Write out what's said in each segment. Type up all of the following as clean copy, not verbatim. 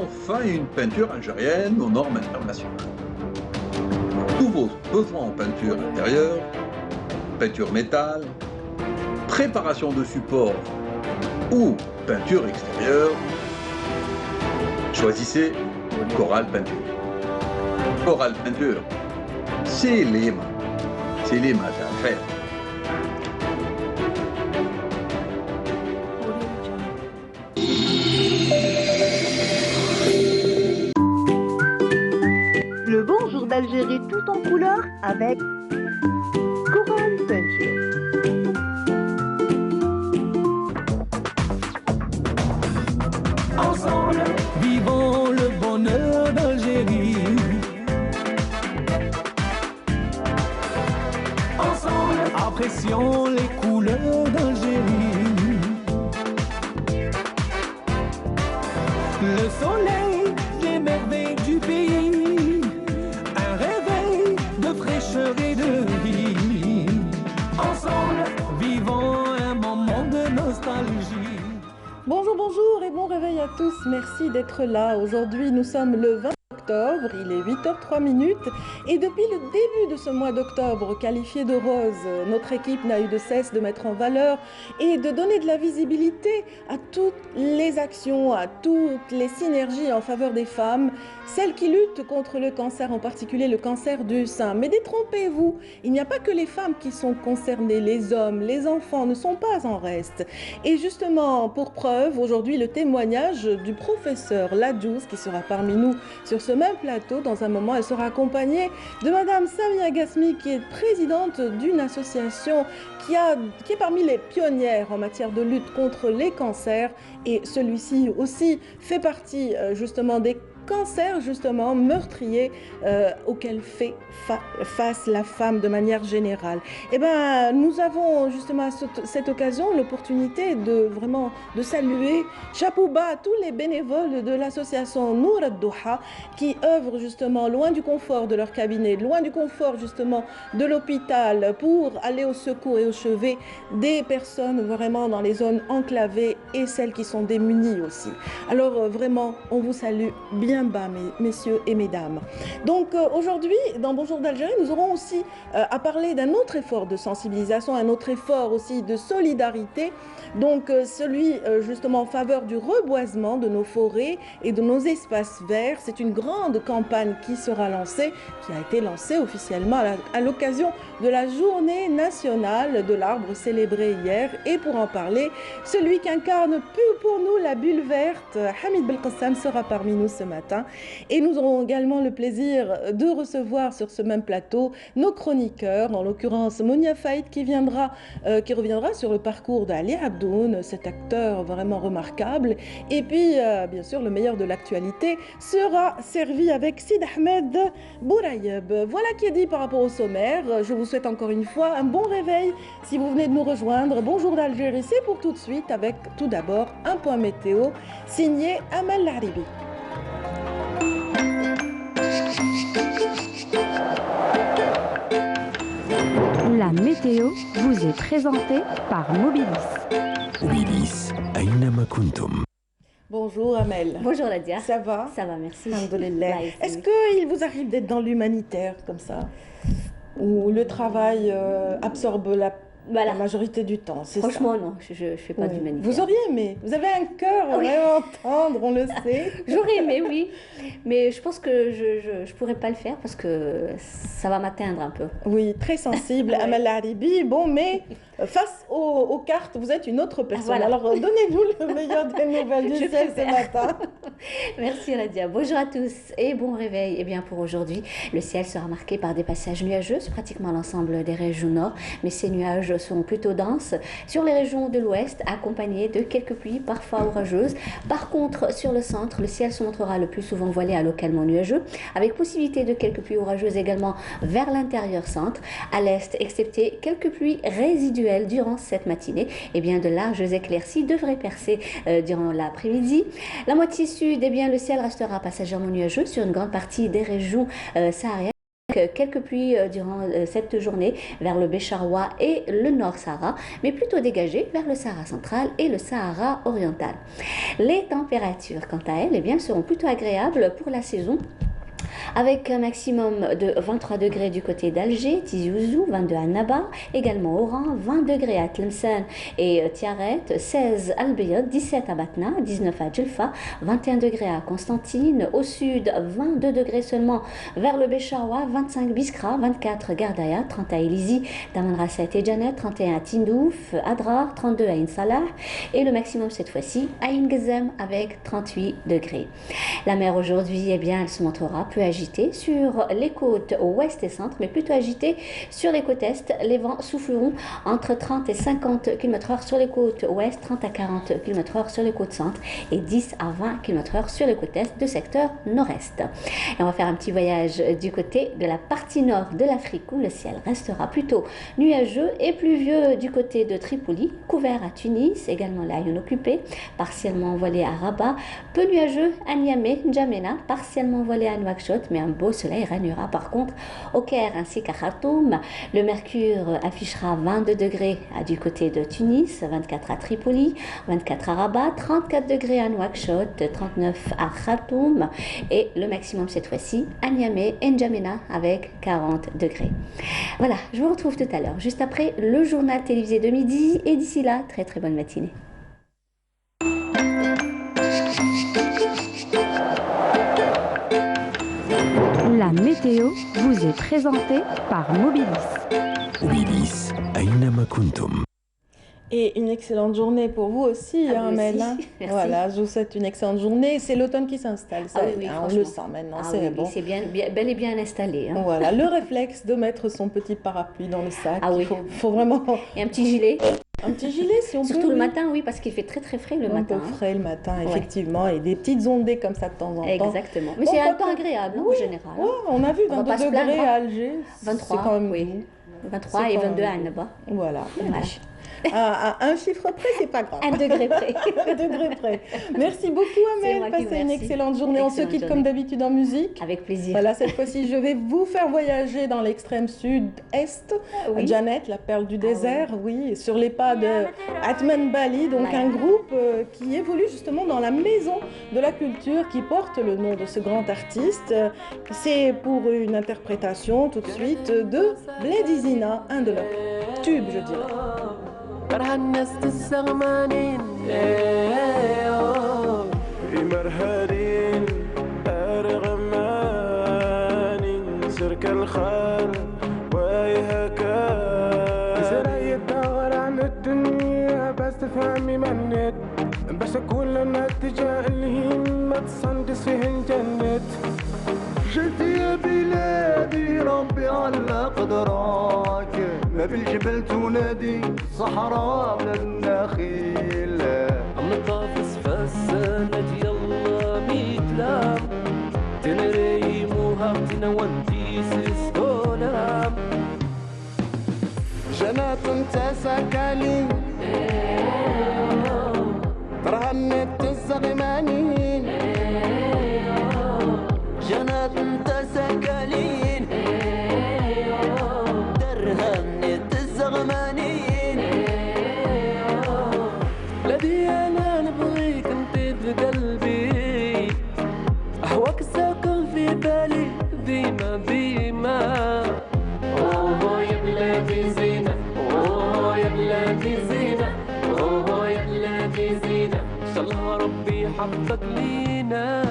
enfin une peinture algérienne aux normes internationales. Tous vos besoins en peinture intérieure, peinture métal, préparation de support ou peinture extérieure, choisissez Coral Peinture. Coral Peinture, c'est les maths à faire. Le bonjour d'Algérie tout en couleur avec Coral Peinture. Ensemble, vivons le bonheur d'Algérie. Ensemble, apprécions les couleurs d'Algérie. Le soleil, les merveilles du pays, un réveil de fraîcheur et de vie. Ensemble, vivons un moment de nostalgie. Bonjour, bonjour et bon réveil à tous. Merci d'être là. Aujourd'hui, nous sommes le 20 octobre, il est 8h03 et depuis le début de ce mois d'octobre, qualifié de rose, notre équipe n'a eu de cesse de mettre en valeur et de donner de la visibilité à toutes les actions, à toutes les synergies en faveur des femmes, celles qui luttent contre le cancer, en particulier le cancer du sein. Mais détrompez-vous, il n'y a pas que les femmes qui sont concernées, les hommes, les enfants ne sont pas en reste. Et justement, pour preuve, aujourd'hui, le témoignage du professeur Ladjouz qui sera parmi nous sur ce même plateau. Dans un moment, elle sera accompagnée de Madame Samia Gasmi, qui est présidente d'une association qui est parmi les pionnières en matière de lutte contre les cancers. Et celui-ci aussi fait partie justement des cancers justement meurtriers auquel fait face la femme de manière générale. Et ben nous avons justement à cette occasion l'opportunité de vraiment de saluer chapeau bas à tous les bénévoles de l'association Nour ad-Douha qui œuvrent justement loin du confort de leur cabinet, loin du confort justement de l'hôpital pour aller au secours et au chevet des personnes vraiment dans les zones enclavées et celles qui sont démunies aussi. Alors vraiment on vous salue bien bas, messieurs et mesdames. Donc aujourd'hui, dans Bonjour d'Algérie, nous aurons aussi à parler d'un autre effort de sensibilisation, un autre effort aussi de solidarité, donc celui justement en faveur du reboisement de nos forêts et de nos espaces verts. C'est une grande campagne qui sera lancée, qui a été lancée officiellement à l'occasion de la journée nationale de l'arbre célébrée hier. Et pour en parler, celui qui incarne pour nous la bulle verte, Hamid Belkacem, sera parmi nous ce matin. Et nous aurons également le plaisir de recevoir sur ce même plateau nos chroniqueurs, en l'occurrence Monia Faïd qui reviendra sur le parcours d'Ali Abdoun, cet acteur vraiment remarquable. Et puis, bien sûr, le meilleur de l'actualité sera servi avec Sid Ahmed Bourayeb. Voilà qui est dit par rapport au sommaire. Je vous souhaite encore une fois un bon réveil si vous venez de nous rejoindre. Bonjour d'Algérie, c'est pour tout de suite avec tout d'abord un point météo signé Amal Laribi. La météo vous est présentée par Mobilis. Mobilis, Aynama Kuntum. Bonjour Amel. Bonjour Nadia. Ça va? Ça va, merci. Alhamdoulilah. Est-ce qu'il vous arrive d'être dans l'humanitaire comme ça? Où le travail absorbe la majorité du temps, c'est ça? Franchement, non, je ne fais pas d'humanitaire. Vous auriez aimé, vous avez un cœur vraiment tendre, on le sait. J'aurais aimé, oui, mais je pense que je ne pourrais pas le faire parce que ça va m'atteindre un peu. Oui, très sensible, ouais. Amal Laribi, bon, mais face aux cartes, vous êtes une autre personne. Voilà. Alors, donnez-nous le meilleur des nouvelles du ciel ce matin. Merci Nadia. Bonjour à tous et bon réveil. Eh bien, pour aujourd'hui, le ciel sera marqué par des passages nuageux sur pratiquement l'ensemble des régions nord, mais ces nuages sont plutôt denses sur les régions de l'ouest, accompagnés de quelques pluies parfois orageuses. Par contre, sur le centre, le ciel se montrera le plus souvent voilé à localement nuageux, avec possibilité de quelques pluies orageuses également vers l'intérieur centre. À l'est, excepté quelques pluies résiduelles durant cette matinée, eh bien de larges éclaircies devraient percer durant l'après-midi. La moitié sud, eh bien le ciel restera passagèrement nuageux sur une grande partie des régions sahariennes. quelques pluies durant cette journée vers le Bécharoua et le Nord Sahara, mais plutôt dégagées vers le Sahara central et le Sahara oriental. Les températures, quant à elles, eh bien, seront plutôt agréables pour la saison, avec un maximum de 23 degrés du côté d'Alger, Tizi Ouzou, 22 à Naba, également Oran, 20 degrés à Tlemcen et Tiaret, 16 à Al-Bayad, 17 à Batna, 19 à Djelfa, 21 degrés à Constantine, au sud 22 degrés seulement vers le Bécharoua, 25 Biskra, 24 Gardaya, 30 à Elizi, Tamanrasset et Janet, 31 à Tindouf, Adrar, 32 à Insalah et le maximum cette fois-ci à Ingezem avec 38 degrés. La mer aujourd'hui, eh bien, elle se montrera peu agitée sur les côtes ouest et centre, mais plutôt agitée sur les côtes est. Les vents souffleront entre 30 et 50 km/h sur les côtes ouest, 30 à 40 km/h sur les côtes centre et 10 à 20 km/h sur les côtes est de secteur nord-est. Et on va faire un petit voyage du côté de la partie nord de l'Afrique où le ciel restera plutôt nuageux et pluvieux du côté de Tripoli, couvert à Tunis, également l'Aïn occupé, partiellement voilé à Rabat, peu nuageux à Niamey, N'Djamena, partiellement voilé à Nouakchott, mais un beau soleil régnera par contre au Caire ainsi qu'à Khartoum. Le mercure affichera 22 degrés du côté de Tunis, 24 à Tripoli, 24 à Rabat, 34 degrés à Nouakchott, 39 à Khartoum et le maximum cette fois-ci à Niamey et N'Djamena avec 40 degrés. Voilà, je vous retrouve tout à l'heure, juste après le journal télévisé de midi et d'ici là, très très bonne matinée. La météo vous est présentée par Mobilis. Mobilis, أينما كنتم. Et une excellente journée pour vous aussi, À vous Mel. aussi. Merci. Voilà, je vous souhaite une excellente journée. C'est l'automne qui s'installe, ça, Ah oui, on le sent maintenant, c'est oui, bon. c'est bel et bien installé. Hein. Voilà, le réflexe de mettre son petit parapluie dans le sac. Ah oui. Il faut vraiment Et un petit gilet. un petit gilet si on peut. Surtout le oui. matin, oui, parce qu'il fait très très frais le Un matin. peu frais le matin, effectivement, et des petites ondées comme ça de temps en temps. Exactement. Mais Bon, c'est un quand temps on- agréable hein, Oui, en général. Ouais, on a vu On va 22 pas se degrés plaindre, hein. à Alger. 23, c'est quand même oui. doux. 23 C'est et quand 22 à même doux. Annaba. Voilà. Voilà. À un chiffre près, c'est pas grave. 1 degré près. Un degré près. Merci beaucoup, C'est Amel. moi qui Passez vous une remercie. excellente journée. On se Excellente quitte journée. comme d'habitude en musique. Avec plaisir. Voilà, cette fois-ci, je vais vous faire voyager dans l'extrême sud-est. oui. Janet, la perle du désert, oui, sur les pas de Atman Bali, donc Ouais. un groupe qui évolue justement dans la maison de la culture qui porte le nom de ce grand artiste. C'est pour une interprétation tout de suite de Bledizina, un de leurs tubes, je dirais. كره الناس الزغمانين مرهرين أرغمانين شرك الخير ويهكا زرعي الدور عن الدنيا بس تفهمي منت باش كل ما اتجاه الهمة تصندس فيه الجنة جيت يا بلادي ربي على قدراك ما بالجبل تنادي صحراء بلا النخيل مطافس فالسنة يلا ميتلام تنري موهبتنا وانتي سيستولام جنات تسكالي رهنت الزغمانين جنات تسكالين درهنت الزغمانين بلادي انا نبغيك انت بقلبي اهواك ساكن في بالي ديما ديما اوه يا بلادي زينة اوه يا بلادي زينة اوه يا بلادي زينة ان شاء الله ربي يحفظك لينا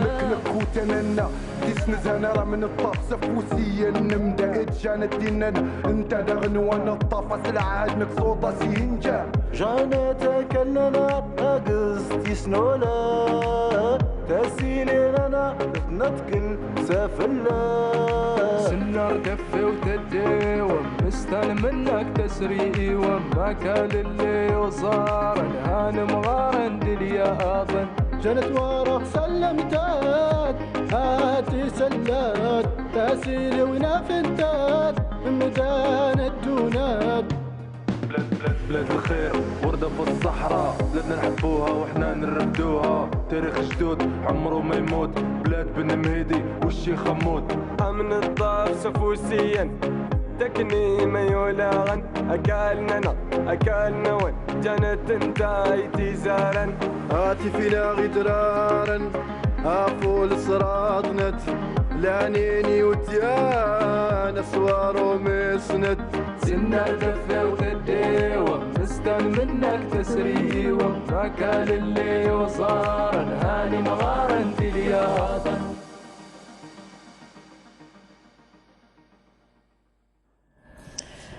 نكلك وتننا تسنز انا راه من الطاف سفوسيا نمدا جانت ديننا انت دغن وانا الطاف العاد مكسوطه سينجا جانتك لنا قصتي سنولا تسيلي لنا نتكل سافلا سنار دفي وتدي ومستلم منك تسري وما كان اللي وصار الهان مغارن دنيا اظن جنت ورا سلمتات هاتي سلات تسيلي ونافتات ميدان الدونات بلاد الخير وردة في الصحراء بلادنا نحبوها وحنا نردوها تاريخ جدود عمره ما يموت بلاد بن مهدي والشيخ خمود من الطاف سفوسيا تكني ما يولاغن أكلنا أكلنا وين جنت انتاي تيزارن هاتي فينا غدرارا أفول صراطنت لانيني وتيانا سوار ومسند سنة دفة وخديوة مستن منك تسريوة ما كان اللي وصارا هاني مغارا تلياطا.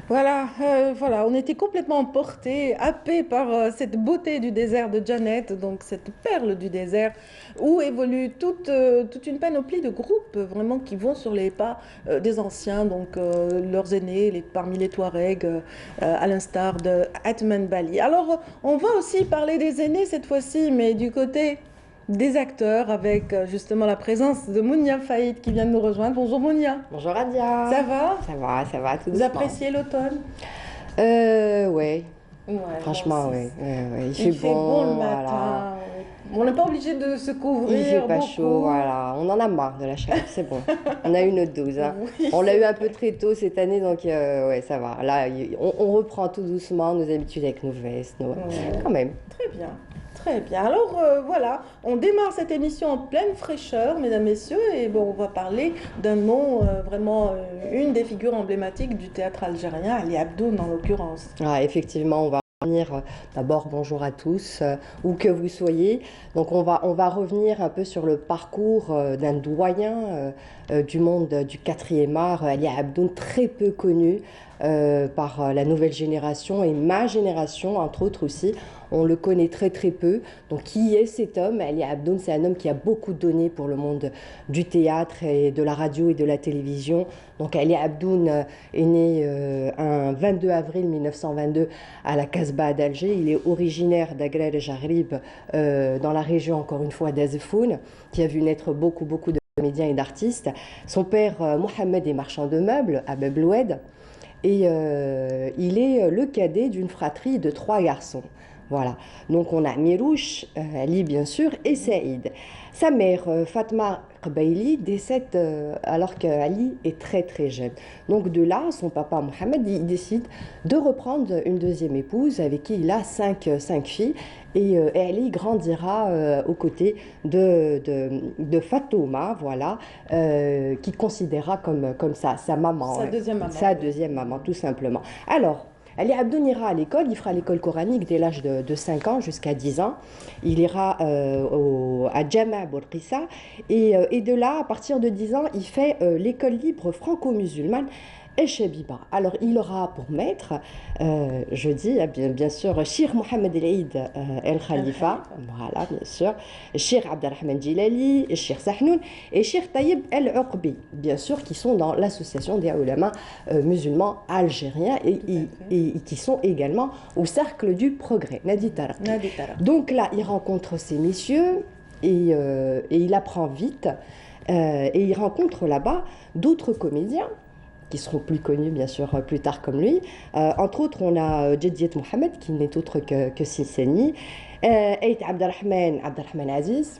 Voilà, on était complètement emportés, happés par cette beauté du désert de Janet, donc cette perle du désert, où évolue toute une panoplie de groupes vraiment qui vont sur les pas des anciens, donc leurs aînés, parmi les Touaregs, à l'instar de Atman Bali. Alors, on va aussi parler des aînés cette fois-ci, mais du côté des acteurs, avec justement la présence de Mounia Faïd qui vient de nous rejoindre. Bonjour Mounia. Bonjour Adia. Ça va? Ça va, tout doucement. Vous appréciez l'automne? Ouais. Franchement, bon, ouais. Il fait bon le voilà. matin. On n'est pas obligé de se couvrir. Il fait pas beaucoup. chaud, voilà. On en a marre de la chaleur, c'est bon. On a eu notre dose. Hein. Oui, on l'a eu un peu très tôt cette année, donc ouais, ça va. Là, on reprend tout doucement nos habitudes avec nos vestes, quand même. Très bien. Très bien. Alors voilà, on démarre cette émission en pleine fraîcheur, mesdames, messieurs, et bon, on va parler d'un nom, vraiment une des figures emblématiques du théâtre algérien, Ali Abdoun en l'occurrence. Ah, effectivement, on va revenir d'abord bonjour à tous, où que vous soyez. Donc on va revenir un peu sur le parcours d'un doyen du monde du 4e art, Ali Abdoun, très peu connu par la nouvelle génération et ma génération, entre autres aussi. On le connaît très très peu. Donc qui est cet homme? Ali Abdoun, c'est un homme qui a beaucoup donné pour le monde du théâtre et de la radio et de la télévision. Donc Ali Abdoun est né un 22 avril 1922 à la Casbah d'Alger. Il est originaire d'Agrar et Jarib, dans la région encore une fois d'Azefoun, qui a vu naître beaucoup de comédiens et d'artistes. Son père Mohamed est marchand de meubles à Bab el-Oued et il est le cadet d'une fratrie de 3 garçons. Voilà, donc on a Mirouche, Ali bien sûr, et Saïd. Sa mère, Fatma Qbaili, décède alors qu'Ali est très très jeune. Donc de là, son papa Mohamed, il décide de reprendre une deuxième épouse avec qui il a 5 filles. Et Ali grandira aux côtés de Fatouma, voilà, qui considéra comme sa maman. Sa deuxième maman, tout simplement. Alors, Ali Abdoun ira à l'école, il fera l'école coranique dès l'âge de 5 ans jusqu'à 10 ans. Il ira à Jama' Bourqissa et de là, à partir de 10 ans, il fait l'école libre franco-musulmane El Shabiba. Alors il aura pour maître, je dis bien sûr, Cheikh Mohamed El-Eid El Khalifa, voilà bien sûr, Cheikh Abdelrahman Jilali, Cheikh Sahnoun et Cheikh Taïb El Uqbi, bien sûr, qui sont dans l'association des ulama musulmans algériens et qui sont également au cercle du progrès, Nadi Taraqi. Donc là, il rencontre ces messieurs et il apprend vite et il rencontre là-bas d'autres comédiens qui seront plus connus bien sûr plus tard comme lui. Entre autres, on a Jeddiet Mohamed, qui n'est autre que Sissani, Eid Abdelrahman Aziz.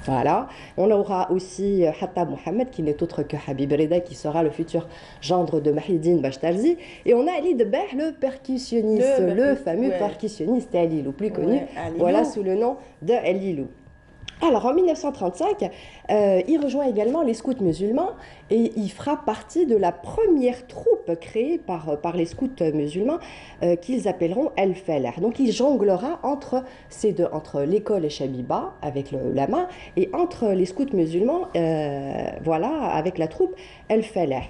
Voilà. On aura aussi Hattab Mohamed, qui n'est autre que Habib Reda, qui sera le futur gendre de Mahidine Bachtarzi. Et on a Ali Debeh, le percussionniste, le fameux percussionniste Ali Lou, plus connu, voilà, sous le nom de Ali Lou. Alors en 1935, il rejoint également les scouts musulmans et il fera partie de la première troupe créée par les scouts musulmans qu'ils appelleront El Falah. Donc il jonglera entre ces deux, entre l'école Shabiba avec le lama et entre les scouts musulmans, voilà, avec la troupe El Falah.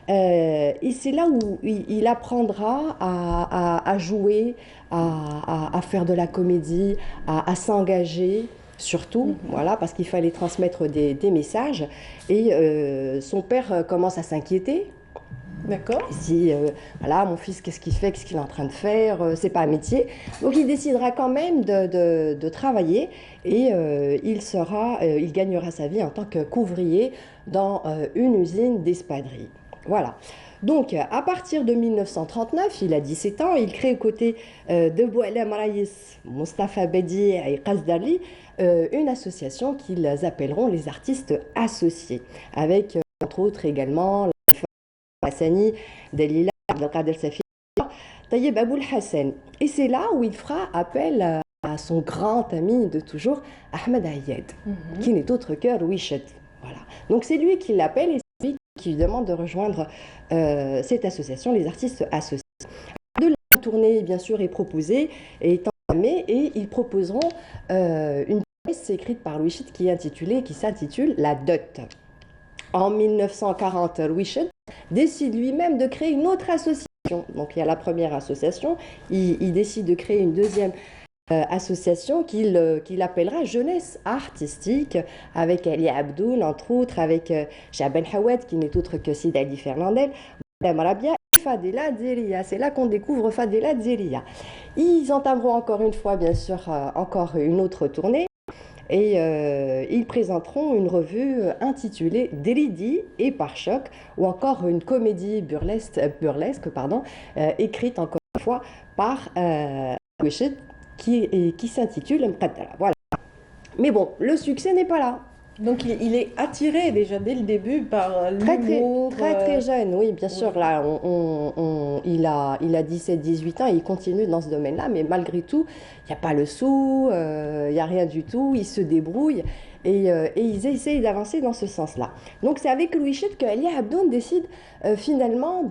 Et c'est là où il apprendra à jouer, à faire de la comédie, à s'engager. Surtout, voilà, parce qu'il fallait transmettre des messages. Et son père commence à s'inquiéter. D'accord. Si, voilà, mon fils, qu'est-ce qu'il fait, qu'est-ce qu'il est en train de faire, c'est pas un métier. Donc il décidera quand même de travailler et il gagnera sa vie en tant que qu'ouvrier dans une usine d'espadrilles. Voilà. Donc, à partir de 1939, il a 17 ans, il crée aux côtés de Boualem Raïs, Mustafa Bedi et Qazdali une association qu'ils appelleront les artistes associés, avec entre autres également Hassani, Dalila, Abdelkader Safi, Taïeb Aboul Hassan. Et c'est là où il fera appel à son grand ami de toujours, Ahmed Ayed, qui n'est autre que Rouichet. Voilà. Donc c'est lui qui l'appelle et c'est lui qui lui demande de rejoindre cette association, les artistes associés. De la tournée, bien sûr, est proposée et est entamée et ils proposeront une pièce écrite par Louis Chit qui s'intitule La Dot. En 1940, Louis Chit décide lui-même de créer une autre association. Donc il y a la première association, il décide de créer une deuxième association qu'il appellera Jeunesse Artistique, avec Ali Abdoun, entre autres, avec Chaben Hawad, qui n'est autre que Sid Ali Fernandel, Madame Rabia et Fadela Dzelia. C'est là qu'on découvre Fadela Dzelia. Ils entameront encore une fois, bien sûr, encore une autre tournée. Et ils présenteront une revue intitulée Deridi et Pare-choc, ou encore une comédie burlesque écrite encore une fois par Louis qui s'intitule Mqaddara. Voilà. Mais bon, le succès n'est pas là. Donc il est attiré déjà dès le début par l'humour. Très jeune, oui, bien sûr. Là, il a 17-18 ans, il continue dans ce domaine-là, mais malgré tout, il n'y a pas le sou, il n'y a rien du tout, il se débrouille et ils essayent d'avancer dans ce sens-là. Donc c'est avec Louis Chit que Ali Abdoun décide finalement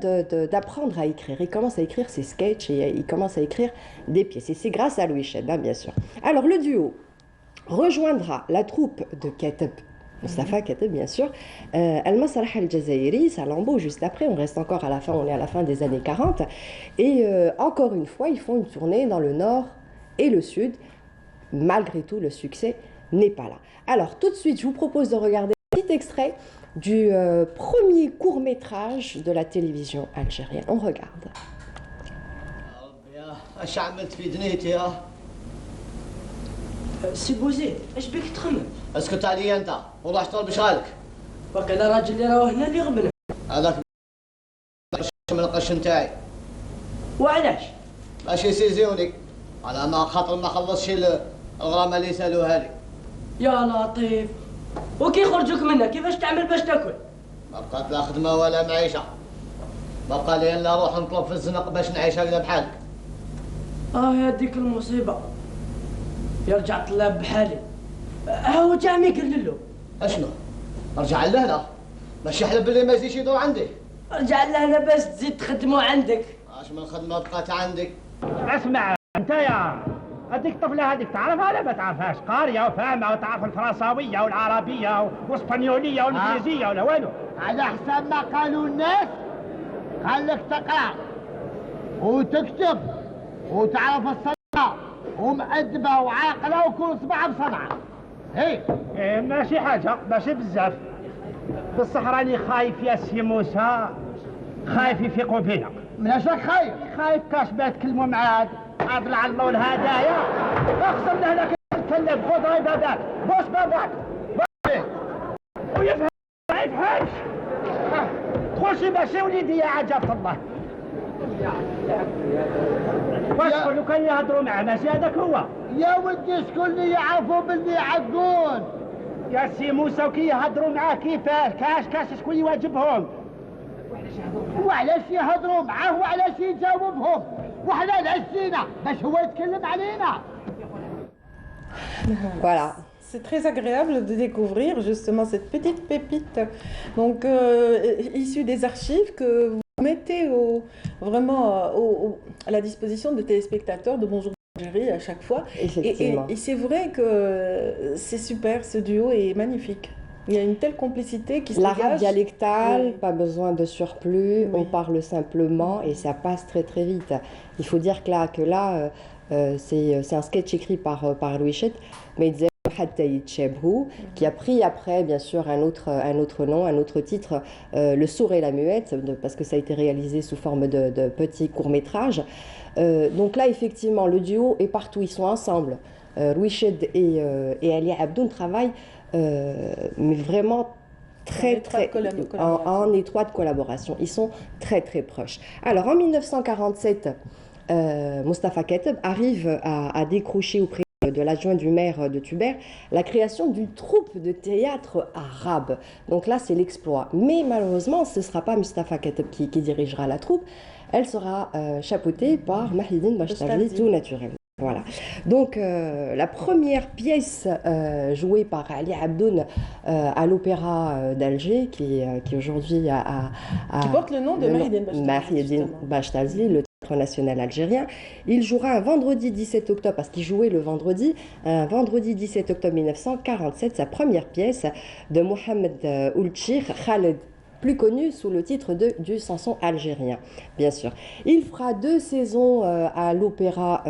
d'apprendre à écrire. Il commence à écrire ses sketchs et il commence à écrire des pièces. Et c'est grâce à Louis Chit, hein, bien sûr. Alors le duo rejoindra la troupe de Kateb, Mustafa Kateb bien sûr, Al-Masrah Al-Jazairi, Salambo juste après, on reste encore à la fin, on est à la fin des années 40, et encore une fois, ils font une tournée dans le nord et le sud, malgré tout le succès n'est pas là. Alors tout de suite, je vous propose de regarder un petit extrait du premier court-métrage de la télévision algérienne. On regarde. سي بوزيد اش بيك تخمم؟ اسكت علي انت وروح طلب شغالك. وكان الراجل اللي راه هنا اللي غبن. هذاك من القش نتاعي. وعلاش؟ باش يسيزيوني على ما خاطر ما خلصش الغرامه اللي سالوها لي. يا لطيف وكي يخرجوك منها كيفاش تعمل باش تاكل؟ ما بقات لا خدمه ولا معيشه. ما بقى لي الا نروح نطلب في الزنق باش نعيش هكذا بحالك. هذيك المصيبه. يرجع طلاب بحالي هو جا ما يقول له اشنو؟ ارجع لهنا ماشي يحلب باللي ما يزيدش يدور عندي. ارجع لهنا باش تزيد تخدموا عندك. اش من خدمه بقات عندك؟ اسمع انت يا هذيك الطفله هذيك تعرفها ولا ما تعرفهاش؟ قاريه وفاهمه وتعرف الفرنساويه والعربيه والاسبانيوليه والانجليزيه ولا والو؟ على حسب ما قالوا الناس خليك تقرا وتكتب وتعرف الصنعه ومؤدبه وعاقله وكل صباح بصنعه. إيه ماشي حاجه ماشي بزاف بصح راني خايف يا سي موسى، خايف يفيقوا فينا. من اش راك خايف؟ خايف كاش ما تكلموا معاه عاد العلمه والهدايا اقسم له هذاك نتكلم خذ باباك بوش باباك ويفهم ما يفهمش. تخشي ماشي وليدي يا عجبت الله. واش كل كان يهضروا معاه ماشي هذاك هو يا ودي شكون اللي يعرفوا باللي يعقون يا سي موسى وكي يهضروا معاه كيفاش كاش شكون يواجبهم وعلاش يهضروا معاه وعلاش يجاوبهم وحنا العشينا باش هو يتكلم علينا. Voilà. C'est très agréable de découvrir justement cette petite pépite donc issue des archives que vous mettez vraiment à la disposition de téléspectateurs de Bonjour Algérie à chaque fois. Et c'est vrai que c'est super, ce duo est magnifique. Il y a une telle complicité qui se dégage. L'arabe dialectal, pas besoin de surplus, on parle simplement et ça passe très très vite. Il faut dire que là c'est un sketch écrit par Louis Chit, mais qui a pris après bien sûr un autre nom, un autre titre, Le sourd et la muette, parce que ça a été réalisé sous forme de petits courts-métrages. Donc là effectivement le duo est partout, ils sont ensemble. Louis Chit et Ali Abdoun travaillent mais vraiment en étroite collaboration. Ils sont très très proches. Alors en 1947, Moustapha Keteb arrive à décrocher auprès de l'adjoint du maire de Tuber la création d'une troupe de théâtre arabe. Donc là, c'est l'exploit. Mais malheureusement, ce ne sera pas Moustapha Keteb qui dirigera la troupe. Elle sera chapeautée par Mahidine Bachtarli, tout naturellement. Voilà. Donc la première pièce jouée par Ali Abdoun à l'Opéra d'Alger, qui aujourd'hui qui porte le nom de Mahidine Bachtarli, le théâtre national algérien. Il jouera un vendredi 17 octobre, parce qu'il jouait le vendredi, un vendredi 17 octobre 1947, sa première pièce de Mohamed Oultchir Khaled, plus connu sous le titre du Samson algérien, bien sûr. Il fera 2 saisons à l'Opéra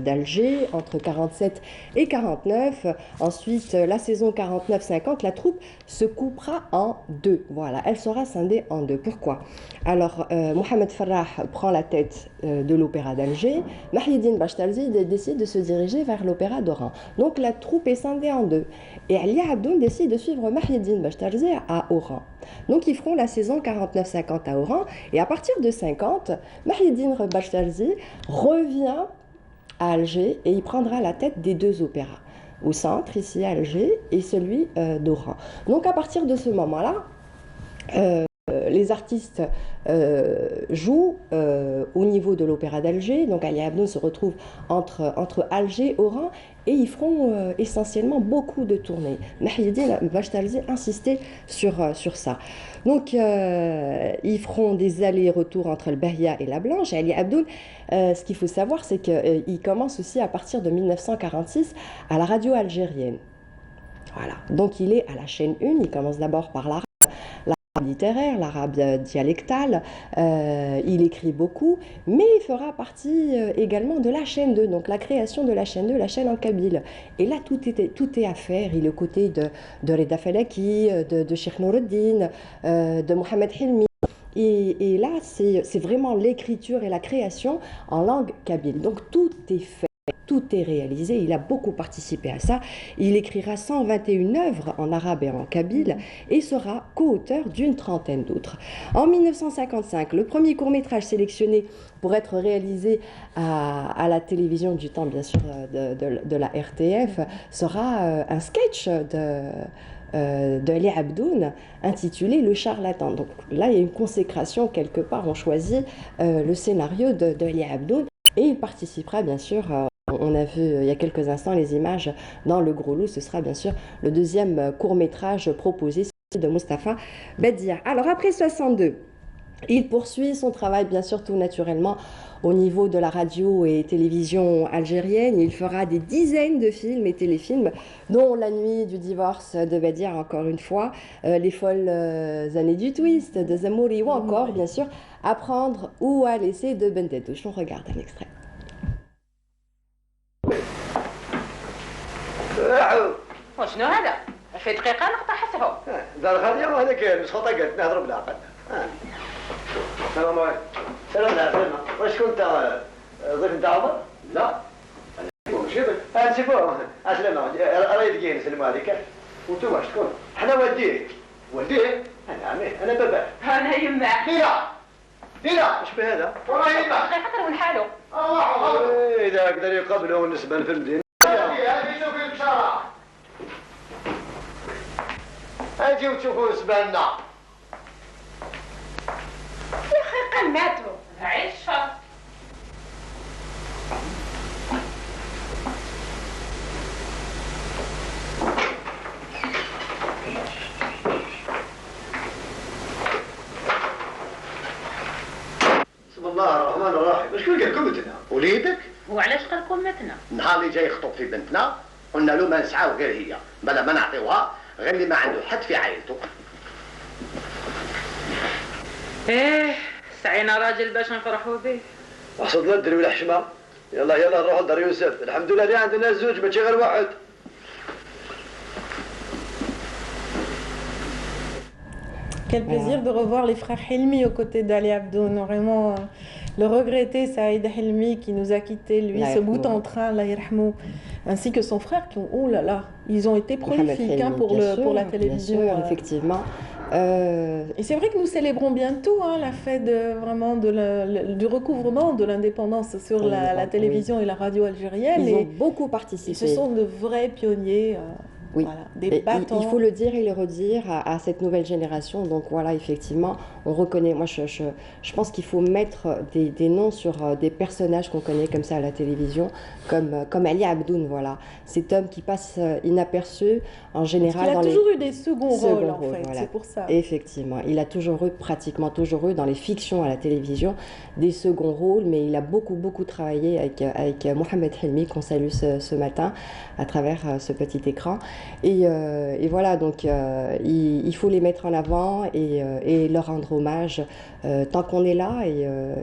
d'Alger, entre 47 et 49. Ensuite, la saison 49-50, la troupe se coupera en 2. Voilà, elle sera scindée en 2. Pourquoi? Alors, Mohamed Farrah prend la tête de l'Opéra d'Alger. Mahidine Bachtarli décide de se diriger vers l'Opéra d'Oran. Donc, la troupe est scindée en 2. Et Ali Abdoun décide de suivre Mahidine Bachtarli à Oran. Donc, ils feront la saison 49-50 à Oran. Et à partir de 50, Mahidine Bachtarli revient à Alger et il prendra la tête des 2 opéras. Au centre, ici à Alger, et celui d'Oran. Donc, à partir de ce moment-là, les artistes jouent au niveau de l'Opéra d'Alger. Donc Ali Abdoun se retrouve entre Alger et Oran et ils feront essentiellement beaucoup de tournées. Mahidine Bachtarli insistait sur ça. Donc ils feront des allers-retours entre le Bahia et la Blanche. Et Ali Abdoun, ce qu'il faut savoir, c'est qu'il commence aussi à partir de 1946 à la radio algérienne. Voilà. Donc il est à la chaîne 1, il commence d'abord par l'arabe littéraire, l'arabe dialectal, il écrit beaucoup, mais il fera partie également de la chaîne 2, donc la création de la chaîne 2, la chaîne en kabyle. Et là, tout est à faire. Il est aux côtés de Reda Falaki, de Cheikh Noureddin, de Mohamed Hilmi. Et là, c'est vraiment l'écriture et la création en langue kabyle. Donc tout est fait. Tout est réalisé, il a beaucoup participé à ça. Il écrira 121 œuvres en arabe et en kabyle et sera co-auteur d'une trentaine d'autres. En 1955, le premier court-métrage sélectionné pour être réalisé à la télévision du temps, bien sûr, de la RTF, sera un sketch de Ali Abdoun intitulé Le Charlatan. Donc là, il y a une consécration quelque part, on choisit le scénario de Ali Abdoun et il participera bien sûr. On a vu il y a quelques instants les images dans Le Gros Loup. Ce sera bien sûr le deuxième court-métrage proposé de Moustapha Bedia. Alors après 62, il poursuit son travail bien sûr tout naturellement au niveau de la radio et télévision algérienne. Il fera des dizaines de films et téléfilms, dont La nuit du divorce de Bedia, encore une fois, Les folles années du twist de Zamouri, ou encore bien sûr Apprendre ou à laisser de Ben Deddouch. On regarde un extrait. وشنو هذا؟ في دقيقة نقطع حسهم. دار غادية وهذا كاين مش خطا قالت نهضر بالعقل. السلام عليكم. سلام عليكم. واش كنت ضيف نتاع عمر؟ لا. ماشي ضيف. نشوفوه. اسلم راه يدقين نسلموا عليك. وانتم واش تكون؟ حنا والديه. والديه؟ انا عميه انا باباه. انا يماه. دينا اش بهذا؟ وراه يماه. دقيقة ونحالو. إذا قدر يقبلوا النسبة في المدينة. هذه شوفوا البشارة. هاتي وتشوفوا نسبة يا أخي قال ماتوا. عيشها. بسم الله الرحمن الرحيم. شكون قال لكم متنا؟ وليدك؟ وعلاش قال لكم متنا؟ النهار اللي جاي يخطب في بنتنا قلنا له ما نسعاو غير هي، بلا ما نعطيوها غير اللي ما عنده حد في عائلته. ايه سعينا راجل باش نفرحوا به. وحصدنا الدري والحشمه. يلا نروحوا لدار يوسف. الحمد لله اللي عندنا زوج ماشي غير واحد. Quel plaisir de revoir les frères Hilmi aux côtés d'Ali Abdoun. Vraiment, le regretter Saïd Hilmi qui nous a quittés, lui, ce bout en train, Allah yarhamou, ainsi que son frère qui ont, oh là là, ils ont été prolifiques pour la télévision. Bien sûr, effectivement. Et c'est vrai que nous célébrons bientôt la fête du recouvrement de l'indépendance sur la télévision et la radio algérienne. Ils ont beaucoup participé. Ce sont de vrais pionniers. Oui, voilà, des battants. Il faut le dire et le redire à cette nouvelle génération. Donc voilà, effectivement, on reconnaît. Moi, je pense qu'il faut mettre des noms sur des personnages qu'on connaît comme ça à la télévision, comme Ali Abdoun. Voilà, cet homme qui passe inaperçu en général. Il a toujours eu des seconds rôles, en fait. Voilà. C'est pour ça. Effectivement, il a pratiquement toujours eu dans les fictions à la télévision des seconds rôles, mais il a beaucoup travaillé avec Mohamed Helmi qu'on salue ce matin à travers ce petit écran. Et voilà, donc il faut les mettre en avant et leur rendre hommage tant qu'on est là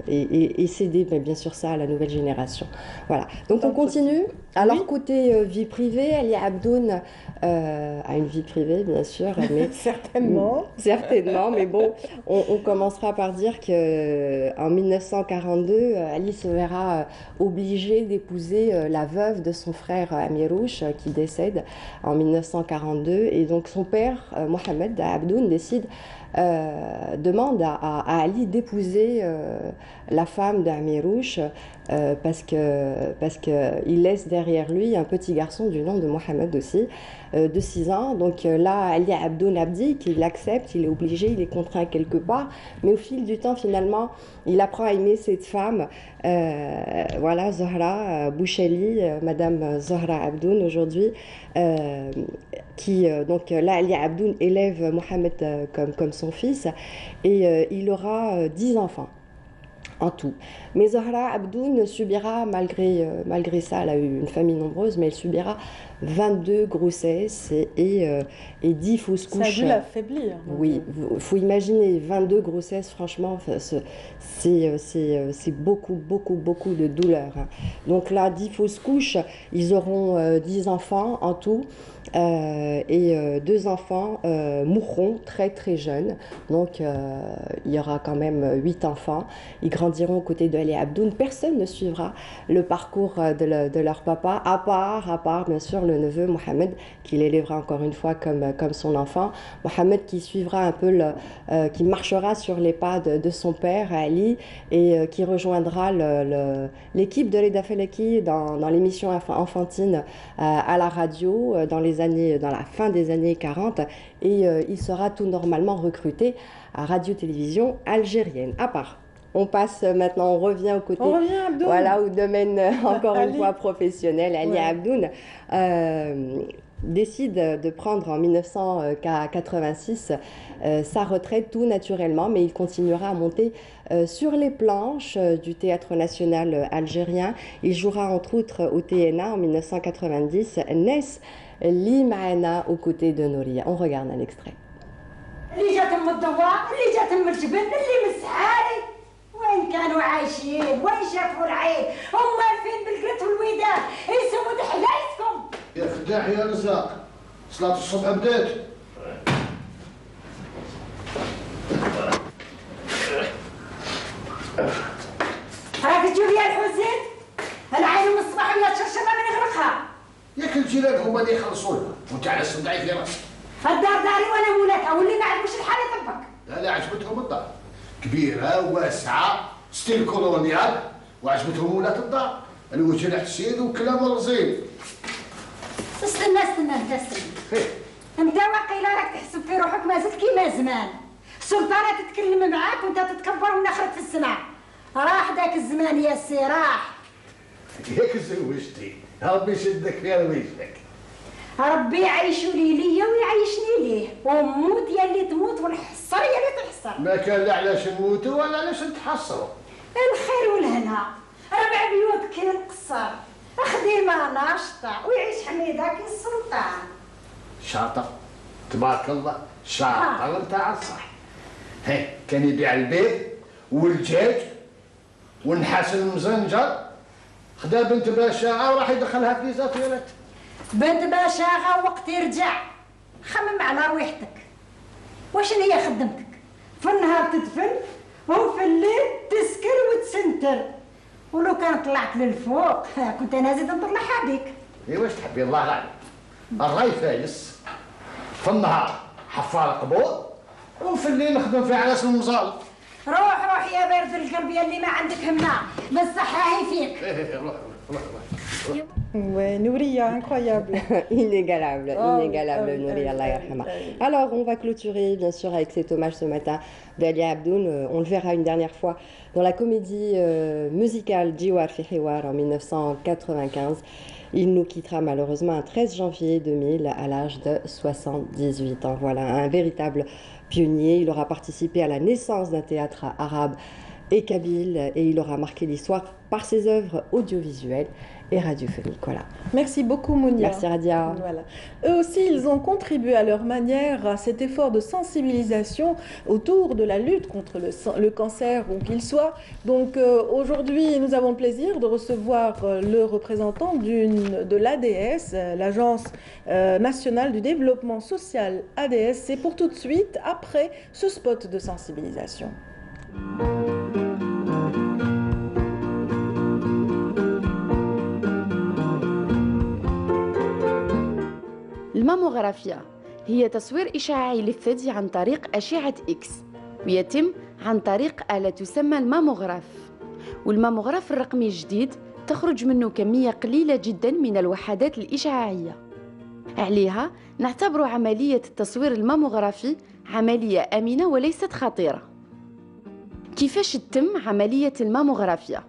et céder bien sûr ça à la nouvelle génération. Voilà, donc on continue. Alors côté vie privée, Ali Abdoun a une vie privée bien sûr, mais certainement, mais bon, on commencera par dire qu'en 1942, Ali se verra obligé d'épouser la veuve de son frère Amirouche qui décède en 1942, et donc son père Mohamed Abdoun demande à Ali d'épouser la femme d'Amirouche parce qu'il laisse derrière lui un petit garçon du nom de Mohamed aussi, de 6 ans. Donc là, Ali Abdoun abdique, il accepte, il est obligé, il est contraint quelque part, mais au fil du temps, finalement, il apprend à aimer cette femme, voilà, Zahra Boucheli, Madame Zahra Abdoun aujourd'hui, donc là, Ali Abdoun élève Mohamed comme son fils, et il aura 10 enfants en tout. Mais Zahra Abdoun subira, malgré ça, elle a eu une famille nombreuse, mais elle subira 22 grossesses et 10 fausses couches. Ça a dû l'affaiblir. Oui, il faut imaginer 22 grossesses, franchement, c'est beaucoup de douleur. Donc là, 10 fausses couches, ils auront 10 enfants en tout. Et 2 enfants mourront très jeunes, donc il y aura quand même 8 enfants. Ils grandiront aux côtés de Ali Abdoun. Personne ne suivra le parcours de leur papa, à part bien sûr le neveu Mohamed, qui l'élèvera encore une fois comme son enfant. Mohamed qui suivra un peu, qui marchera sur les pas de son père Ali, et qui rejoindra l'équipe de Leda Feleki dans l'émission enfantine à la radio dans la fin des années 40, et il sera tout normalement recruté à radio-télévision algérienne. À part, on passe maintenant, on revient au côté, voilà, au domaine encore une fois professionnel. Ali Abdoun décide de prendre en 1986 sa retraite tout naturellement, mais il continuera à monter sur les planches du Théâtre national algérien. Il jouera entre autres au TNA en 1990, Nes Li Maana aux côtés de Nouria. On regarde un extrait. اللي جات ام الضواء، اللي جات ام الجبل، اللي مسحالي، وين كانوا عايشين؟ وين شافوا العين؟ امال فين بالقرت والوداد؟ يسود حلايتكم. يا فداح يا رزاق، صلاة الصبح بدات. راك تجيب يا الحسين؟ العين من الصباح ولا تشرشبها من يغرقها. ياك الجيران هما اللي يخلصوا لها، وانت على الصدعي في راسك. الدار داري وانا مولاتها، واللي ما عجبوش الحال يطبق. لا عجبتهم الدار كبيرة واسعة ستيل كولونيال، وعجبتهم ولات الدار الوجه حسين وكلام رزين. استنى انت استنى. انت واقيلا راك تحسب في روحك مازلت كيما زمان. السلطانة تتكلم معاك وانت تتكبر ونخرج في السماع. راح ذاك الزمان يا سي راح. ياك زوجتي ربي يشدك فيها ويشفك. ربي يعيشوا لي ليا ويعيشني ليه، وموت يا اللي تموت ونحصر يا اللي تحصر. ما كان لا علاش نموتوا ولا علاش نتحصروا. الخير والهنا، ربع بيوت كي نقصر، خديمة ناشطة ويعيش حميدة كي السلطان. شاطر تبارك الله، شاطر نتاع الصح. هي كان يبيع البيض والدجاج والنحاس المزنجر، خدا بنت باشاعة وراح يدخلها في زفيرة. بنت باشاغة وقت يرجع، خمم على رويحتك. واش هي خدمتك؟ في النهار تدفن وفي الليل تسكر وتسنتر، ولو كان طلعت للفوق كنت انا زيد نطلعها بك. اي واش تحبي الله غالب. الراي فايس في النهار حفار قبور، وفي الليل نخدم في عراس المزال. روح يا بارد القلب يا اللي ما عندك همة بالصحة هي فيك. روح. Ouais, Nouria, incroyable. Inégalable, Nouria, Allah yarhama. Alors, on va clôturer, bien sûr, avec cet hommage ce matin d'Ali Abdoun. On le verra une dernière fois dans la comédie musicale Jiwar fi Hiwar en 1995. Il nous quittera malheureusement un 13 janvier 2000 à l'âge de 78 ans. Voilà, un véritable pionnier. Il aura participé à la naissance d'un théâtre arabe et kabyle et il aura marqué l'histoire par ses œuvres audiovisuelles et radiophoniques. Voilà. Merci beaucoup Mounia. Merci Radia. Voilà. Eux aussi, ils ont contribué à leur manière à cet effort de sensibilisation autour de la lutte contre le cancer, où qu'il soit. Donc aujourd'hui, nous avons le plaisir de recevoir le représentant de l'ADS, l'Agence nationale du développement social ADS. C'est pour tout de suite, après ce spot de sensibilisation. الماموغرافيا هي تصوير إشعاعي للثدي عن طريق أشعة إكس، ويتم عن طريق آلة تسمى الماموغراف. والماموغراف الرقمي الجديد تخرج منه كمية قليلة جدا من الوحدات الإشعاعية. عليها نعتبر عملية التصوير الماموغرافي عملية آمنة وليست خطيرة. كيفاش تتم عملية الماموغرافيا؟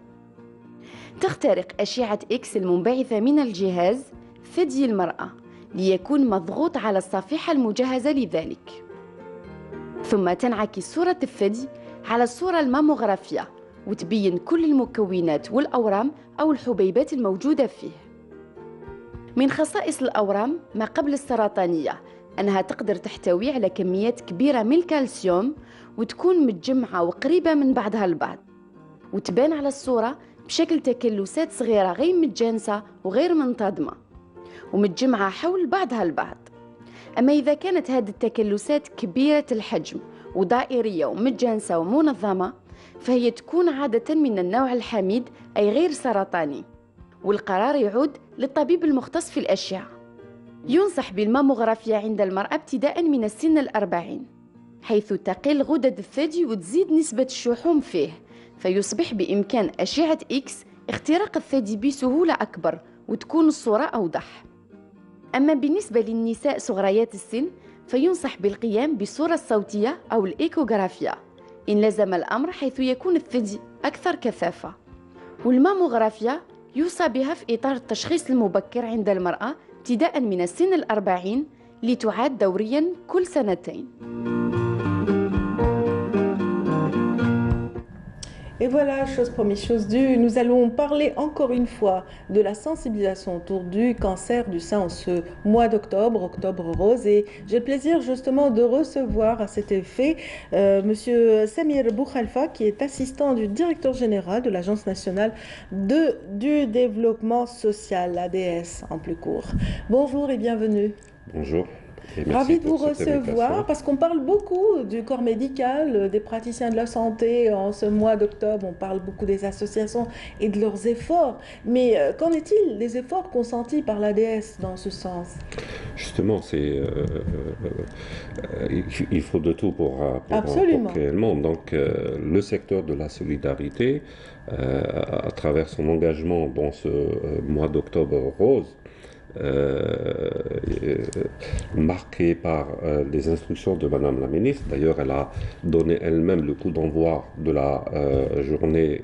تخترق أشعة إكس المنبعثة من الجهاز ثدي المرأة ليكون مضغوط على الصفيحة المجهزة لذلك، ثم تنعكس صورة الثدي على الصورة الماموغرافية وتبين كل المكونات والأورام أو الحبيبات الموجودة فيه. من خصائص الأورام ما قبل السرطانية أنها تقدر تحتوي على كميات كبيرة من الكالسيوم وتكون متجمعة وقريبة من بعضها البعض، وتبان على الصورة بشكل تكلسات صغيرة غير متجانسة وغير منتظمة ومتجمعة حول بعضها البعض. أما إذا كانت هذه التكلسات كبيرة الحجم ودائرية ومتجانسة ومنظمة فهي تكون عادة من النوع الحميد أي غير سرطاني، والقرار يعود للطبيب المختص في الأشعة. ينصح بالماموغرافيا عند المرأة ابتداء من السن 40، حيث تقل غدد الثدي وتزيد نسبة الشحوم فيه، فيصبح بإمكان أشعة إكس اختراق الثدي بسهولة أكبر وتكون الصورة أوضح. أما بالنسبة للنساء صغريات السن فينصح بالقيام بالصورة الصوتية أو الإيكوغرافيا إن لزم الأمر، حيث يكون الثدي أكثر كثافة. والماموغرافيا يوصى بها في إطار التشخيص المبكر عند المرأة ابتداء من السن 40 لتعاد دوريا كل سنتين. Et voilà, chose promise, chose due, nous allons parler encore une fois de la sensibilisation autour du cancer du sein en ce mois d'octobre, octobre rose. Et j'ai le plaisir justement de recevoir à cet effet Monsieur Samir Boukhalfa, qui est assistant du directeur général de l'Agence nationale du développement social, ADS en plus court. Bonjour et bienvenue. Bonjour. Ravi de vous recevoir parce qu'on parle beaucoup du corps médical, des praticiens de la santé en ce mois d'octobre. On parle beaucoup des associations et de leurs efforts. Mais qu'en est-il des efforts consentis par l'ADS dans ce sens? Justement, il faut de tout pour réellement. Donc, le secteur de la solidarité, à travers son engagement dans ce mois d'octobre rose, marqué par les instructions de Madame la ministre. D'ailleurs, elle a donné elle-même le coup d'envoi de la journée,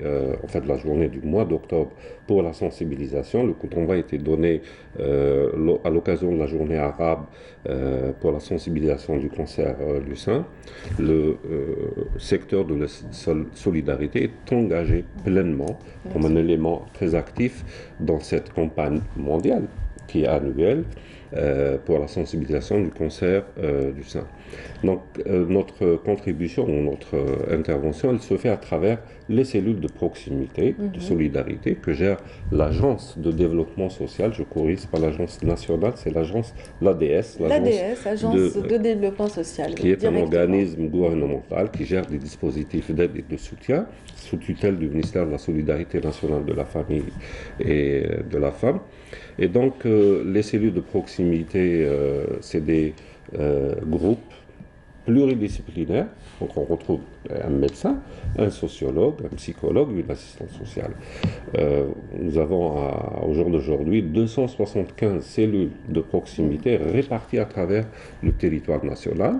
la journée du mois d'octobre pour la sensibilisation. Le coup d'envoi a été donné à l'occasion de la journée arabe pour la sensibilisation du cancer du sein. Le secteur de la solidarité est engagé pleinement comme un élément très actif dans cette campagne mondiale qui est annuelle pour la sensibilisation du cancer du sein. Donc notre contribution, notre intervention, elle se fait à travers les cellules de proximité, de solidarité que gère l'Agence de développement social, je corrige, pas l'Agence nationale, c'est l'Agence, l'ADS, Agence de développement social, qui est un organisme gouvernemental qui gère des dispositifs d'aide et de soutien sous tutelle du ministère de la Solidarité nationale de la famille et de la femme. Et donc les cellules de proximité, c'est des groupes pluridisciplinaire. Donc on retrouve un médecin, un sociologue, un psychologue, une assistante sociale. Nous avons au jour d'aujourd'hui 275 cellules de proximité réparties à travers le territoire national.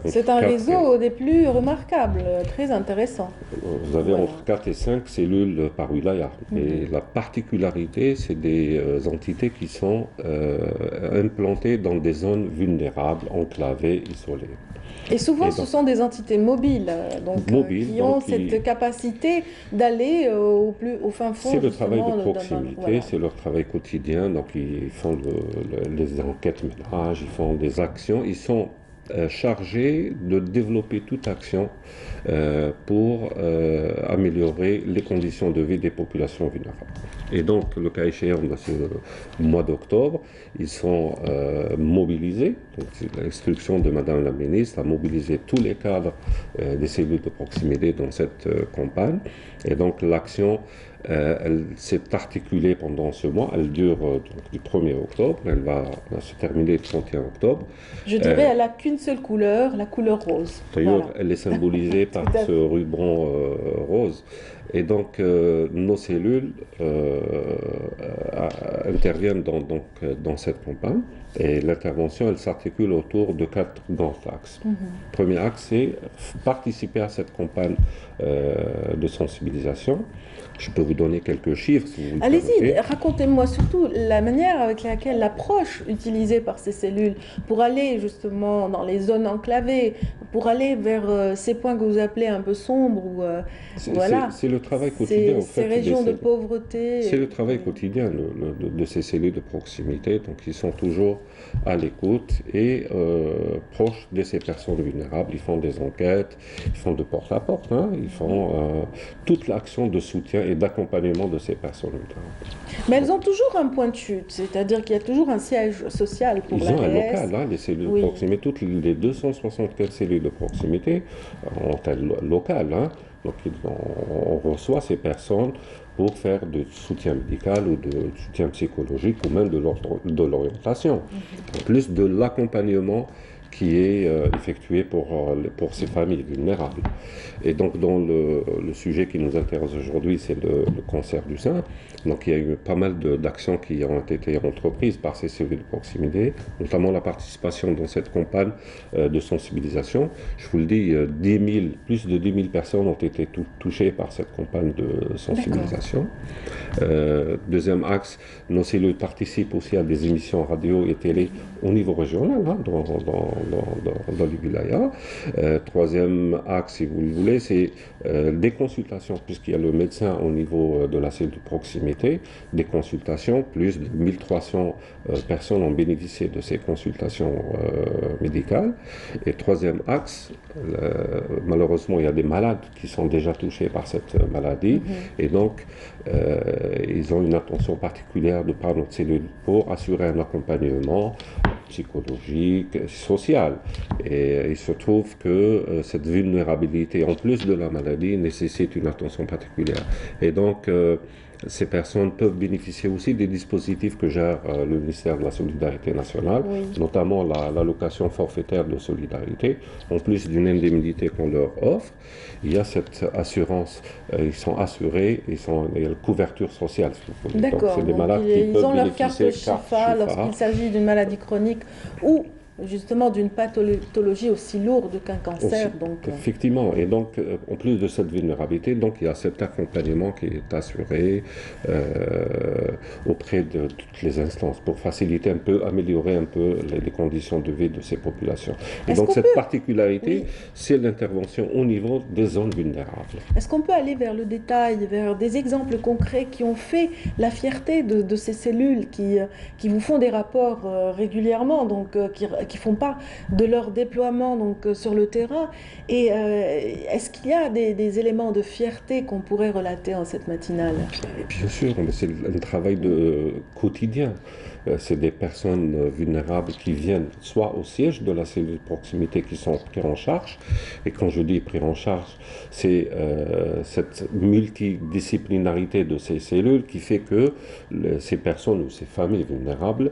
C'est un réseau des plus remarquables, très intéressant. Vous avez entre 4 et 5 cellules par wilaya. Et la particularité, c'est des entités qui sont implantées dans des zones vulnérables, enclavées, isolées. Et souvent, ce sont des entités mobiles, qui ont cette capacité d'aller au fin fond. C'est le travail de proximité, c'est leur travail quotidien. Donc, ils font les enquêtes ménage, ils font des actions. Ils sont chargés de développer toute action pour améliorer les conditions de vie des populations vulnérables. Et donc, le cas échéant de ce mois d'octobre, ils sont mobilisés. L'instruction de Madame la Ministre a mobilisé tous les cadres des cellules de proximité dans cette campagne. Et donc, l'action elle s'est articulée pendant ce mois. Elle dure donc, du 1er octobre. Elle va se terminer le 31 octobre. Je dirais elle n'a qu'une seule couleur, la couleur rose. D'ailleurs, voilà. Elle est symbolisée par ce ruban rose. Et donc, nos cellules interviennent dans cette campagne. Et l'intervention, elle s'articule autour de 4 grands axes. Premier axe, c'est participer à cette campagne de sensibilisation. Je peux vous donner quelques chiffres si vous voulez. Allez-y, racontez-moi surtout la manière avec laquelle l'approche utilisée par ces cellules pour aller justement dans les zones enclavées, pour aller vers ces points que vous appelez un peu sombres. Voilà. C'est le travail quotidien. En fait, ces régions de pauvreté. C'est le travail quotidien de ces cellules de proximité. Donc, ils sont toujours à l'écoute et proches de ces personnes vulnérables. Ils font des enquêtes, ils font de porte-à-porte, ils font toute l'action de soutien et d'accompagnement de ces personnes vulnérables. Mais elles ont toujours un point de chute, c'est-à-dire qu'il y a toujours un siège social pour Ils ont un local, les cellules de proximité. Toutes les 275 cellules de proximité ont un local. Donc on reçoit ces personnes pour faire du soutien médical ou de soutien psychologique ou même de l'orientation. En plus de l'accompagnement qui est effectué pour ces familles vulnérables. Et donc, dans le sujet qui nous intéresse aujourd'hui, c'est le cancer du sein. Donc, il y a eu pas mal d'actions qui ont été entreprises par ces cellules de proximité, notamment la participation dans cette campagne de sensibilisation. Je vous le dis, plus de 10 000 personnes ont été touchées par cette campagne de sensibilisation. Deuxième axe, nos cellules participent aussi à des émissions radio et télé au niveau régional, dans les wilayas. Troisième axe, si vous le voulez, c'est des consultations, puisqu'il y a le médecin au niveau de la cellule de proximité, des consultations, plus de 1300 personnes ont bénéficié de ces consultations médicales. Et troisième axe, malheureusement, il y a des malades qui sont déjà touchés par cette maladie, et donc ils ont une attention particulière de par notre cellule pour assurer un accompagnement psychologique, social. Et il se trouve que cette vulnérabilité, en plus de la maladie, nécessite une attention particulière. Et donc, ces personnes peuvent bénéficier aussi des dispositifs que gère le ministère de la Solidarité nationale, notamment l'allocation forfaitaire de solidarité. En plus d'une indemnité qu'on leur offre, il y a cette assurance, ils sont assurés, il y a la couverture sociale. D'accord, c'est des malades qui ils ont leur carte Chifa lorsqu'il s'agit d'une maladie chronique ou justement d'une pathologie aussi lourde qu'un cancer. Effectivement, et donc en plus de cette vulnérabilité, donc il y a cet accompagnement qui est assuré auprès de toutes les instances pour faciliter un peu, améliorer un peu les conditions de vie de ces populations. Et donc cette particularité, c'est l'intervention au niveau des zones vulnérables. Est-ce qu'on peut aller vers le détail, vers des exemples concrets qui ont fait la fierté de ces cellules qui vous font des rapports régulièrement, donc qui font part de leur déploiement sur le terrain, et est-ce qu'il y a des éléments de fierté qu'on pourrait relater en cette matinale? Bien sûr, mais c'est un travail quotidien. c'est des personnes vulnérables qui viennent soit au siège de la cellule de proximité qui sont pris en charge. Et quand je dis pris en charge, c'est cette multidisciplinarité de ces cellules qui fait que ces personnes ou ces familles vulnérables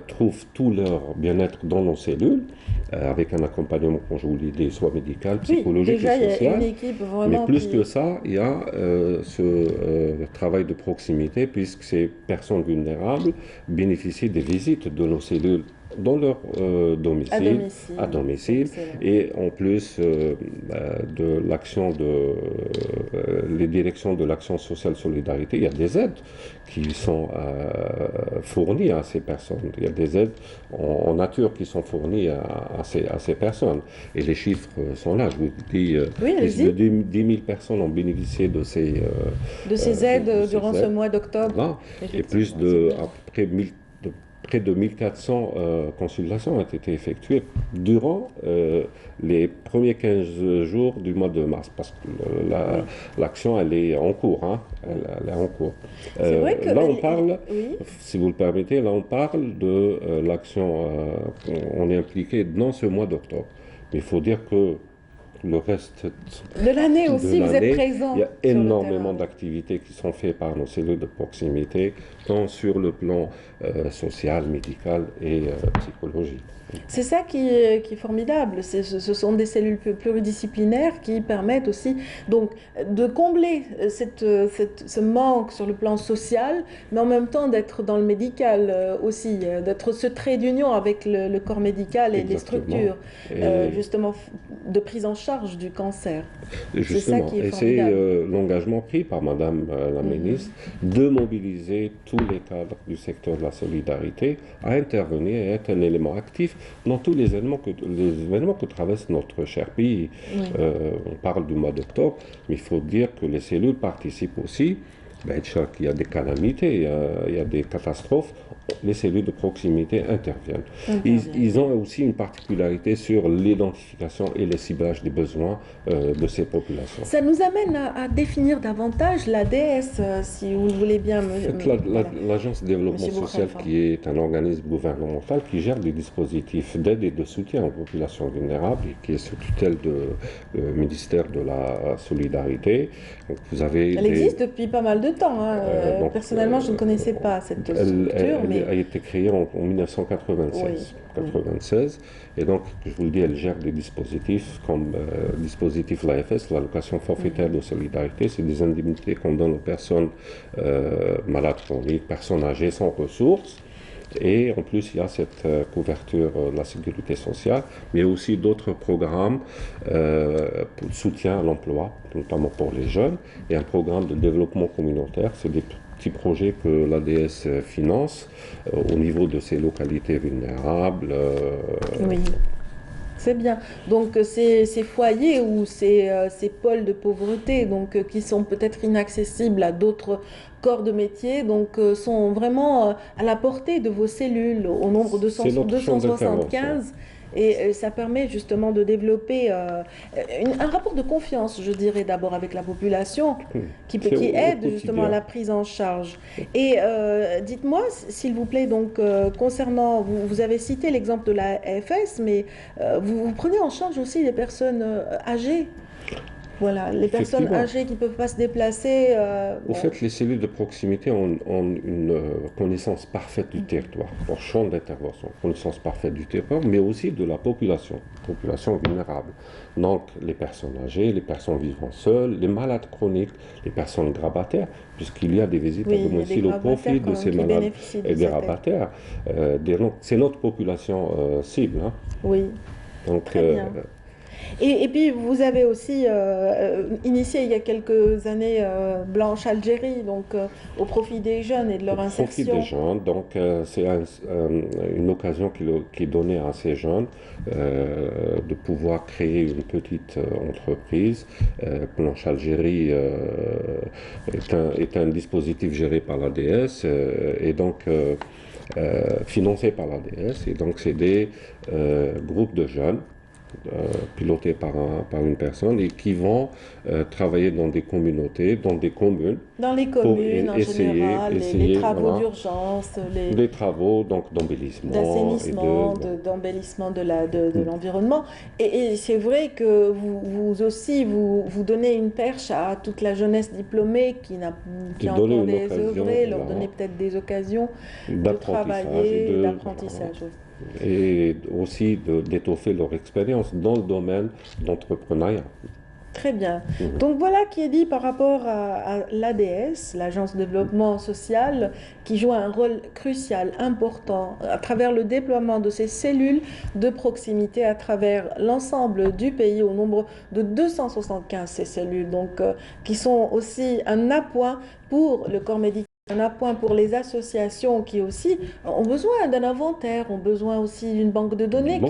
trouvent tout leur bien-être dans nos cellules, avec un accompagnement, comme je vous l'ai dit, soit médical, psychologique déjà, et social. Il y a une équipe vraiment. Mais plus que ça, il y a ce travail de proximité, puisque ces personnes vulnérables bénéficient des visites de nos cellules dans leur à domicile, et en plus de l'action les directions de l'action sociale solidarité, il y a des aides qui sont fournies à ces personnes. Il y a des aides en nature qui sont fournies à ces personnes. Et les chiffres sont là. Je vous dis, plus de 10 000 personnes ont bénéficié de ces aides durant ce mois d'octobre. Et plus de près de 1400 consultations ont été effectuées durant les premiers 15 jours du mois de mars, parce que l'action, elle est en cours. Hein, elle est en cours. Là, on parle, si vous le permettez, là, on parle de l'action, on est impliqué dans ce mois d'octobre. Mais il faut dire que le reste de l'année aussi, vous êtes présent. Il y a énormément d'activités qui sont faites par nos cellules de proximité, tant sur le plan social, médical et psychologique. C'est ça qui est formidable. Ce sont des cellules pluridisciplinaires qui permettent aussi donc, de combler ce manque sur le plan social, mais en même temps d'être dans le médical aussi, d'être ce trait d'union avec le corps médical et les structures, justement, de prise en charge du cancer. C'est ça qui est formidable. Et c'est l'engagement pris par Madame la ministre de mobiliser tous les cadres du secteur de la solidarité à intervenir et être un élément actif dans tous les événements que traverse notre cher pays. On parle du mois d'octobre, mais il faut dire que les cellules participent aussi. Il y a des calamités, il y a des catastrophes, les cellules de proximité interviennent. Ils ont aussi une particularité sur l'identification et le ciblage des besoins de ces populations. Ça nous amène à définir davantage l'ADS, si vous le voulez bien. L'Agence de développement social, qui est un organisme gouvernemental qui gère des dispositifs d'aide et de soutien aux populations vulnérables et qui est sous tutelle du ministère de la Solidarité. Donc, vous avez Elle existe depuis pas mal de temps. Hein. Personnellement, je ne connaissais pas cette structure. Elle a été créée en 1996. 96. Et donc, je vous le dis, elle gère des dispositifs comme dispositif l'AFS, l'allocation forfaitaire de solidarité. C'est des indemnités qu'on donne aux personnes malades chroniques, personnes âgées sans ressources. Et en plus, il y a cette couverture de la sécurité sociale, mais aussi d'autres programmes pour soutien à l'emploi, notamment pour les jeunes, et un programme de développement communautaire. C'est des petits projets que l'ADS finance au niveau de ces localités vulnérables. Oui. C'est bien. Donc ces foyers ou ces pôles de pauvreté donc, qui sont peut-être inaccessibles à d'autres corps de métier, donc sont vraiment à la portée de vos cellules, au nombre de 275. Et ça permet justement de développer un rapport de confiance, je dirais, d'abord avec la population, qui aide justement à la prise en charge. Et dites-moi, s'il vous plaît, donc concernant, vous avez cité l'exemple de la AFS, mais vous prenez en charge aussi les personnes âgées. Voilà, les personnes âgées qui ne peuvent pas se déplacer. Au fait, les cellules de proximité ont une connaissance parfaite du territoire, leur champ d'intervention, connaissance parfaite du territoire, mais aussi de la population vulnérable. Donc, les personnes âgées, les personnes vivant seules, les malades chroniques, les personnes grabataires, puisqu'il y a des visites à domicile au profit de ces malades et des grabataires. C'est notre population cible. Hein. Oui. Donc, très bien. Et puis vous avez aussi initié il y a quelques années Blanche Algérie, donc au profit des jeunes et de leur insertion. Au profit des jeunes, donc c'est une occasion qui est donnée à ces jeunes de pouvoir créer une petite entreprise. Blanche Algérie est un dispositif géré par l'ADS et donc financé par l'ADS, et donc c'est des groupes de jeunes pilotés par une personne et qui vont travailler dans des communautés, dans des communes. Dans les communes, en général, les travaux voilà, d'urgence, les travaux d'embellissement, d'assainissement, d'embellissement de l'environnement. Et c'est vrai que vous aussi, vous donnez une perche à toute la jeunesse diplômée qui a encore des œuvrés, leur donner peut-être des occasions de travailler, d'apprentissage. Et aussi d'étoffer leur expérience dans le domaine d'entrepreneuriat. Très bien. Donc voilà qui est dit par rapport à l'ADS, l'Agence de développement social, qui joue un rôle crucial, important, à travers le déploiement de ces cellules de proximité à travers l'ensemble du pays, au nombre de 275 ces cellules, donc qui sont aussi un appoint pour le corps médical. Un appoint pour les associations qui aussi ont besoin d'un inventaire, ont besoin aussi d'une banque de données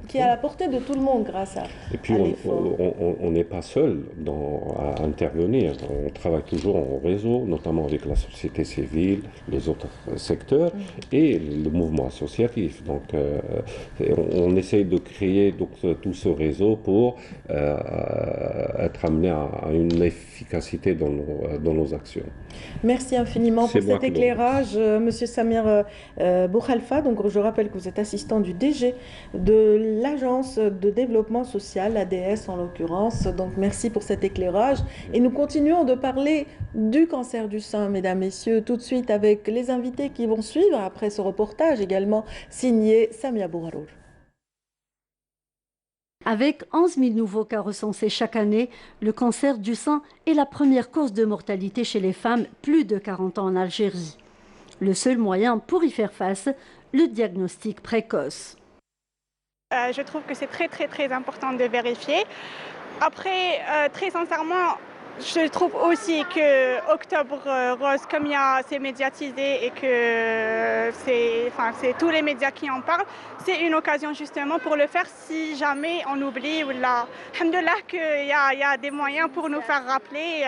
qui est à la portée de tout le monde grâce à Et puis on n'est pas seul à intervenir, on travaille toujours en réseau, notamment avec la société civile, les autres secteurs et le mouvement associatif. Donc on essaye de créer tout ce réseau pour être amené à une efficacité dans nos actions. Merci infiniment pour cet éclairage, Monsieur Samir Bouchalfa. Donc, je rappelle que vous êtes assistant du DG de l'Agence de développement social, ADS en l'occurrence. Donc, merci pour cet éclairage. Et nous continuons de parler du cancer du sein, mesdames, messieurs, tout de suite avec les invités qui vont suivre après ce reportage également signé Samia Bouharour. Avec 11 000 nouveaux cas recensés chaque année, le cancer du sein est la première cause de mortalité chez les femmes plus de 40 ans en Algérie. Le seul moyen pour y faire face, le diagnostic précoce. Je trouve que c'est très important de vérifier. Après, très sincèrement, je trouve aussi que Octobre Rose, comme c'est médiatisé et que c'est tous les médias qui en parlent, c'est une occasion justement pour le faire si jamais on oublie. Alhamdoulilah qu'il y a des moyens pour nous faire rappeler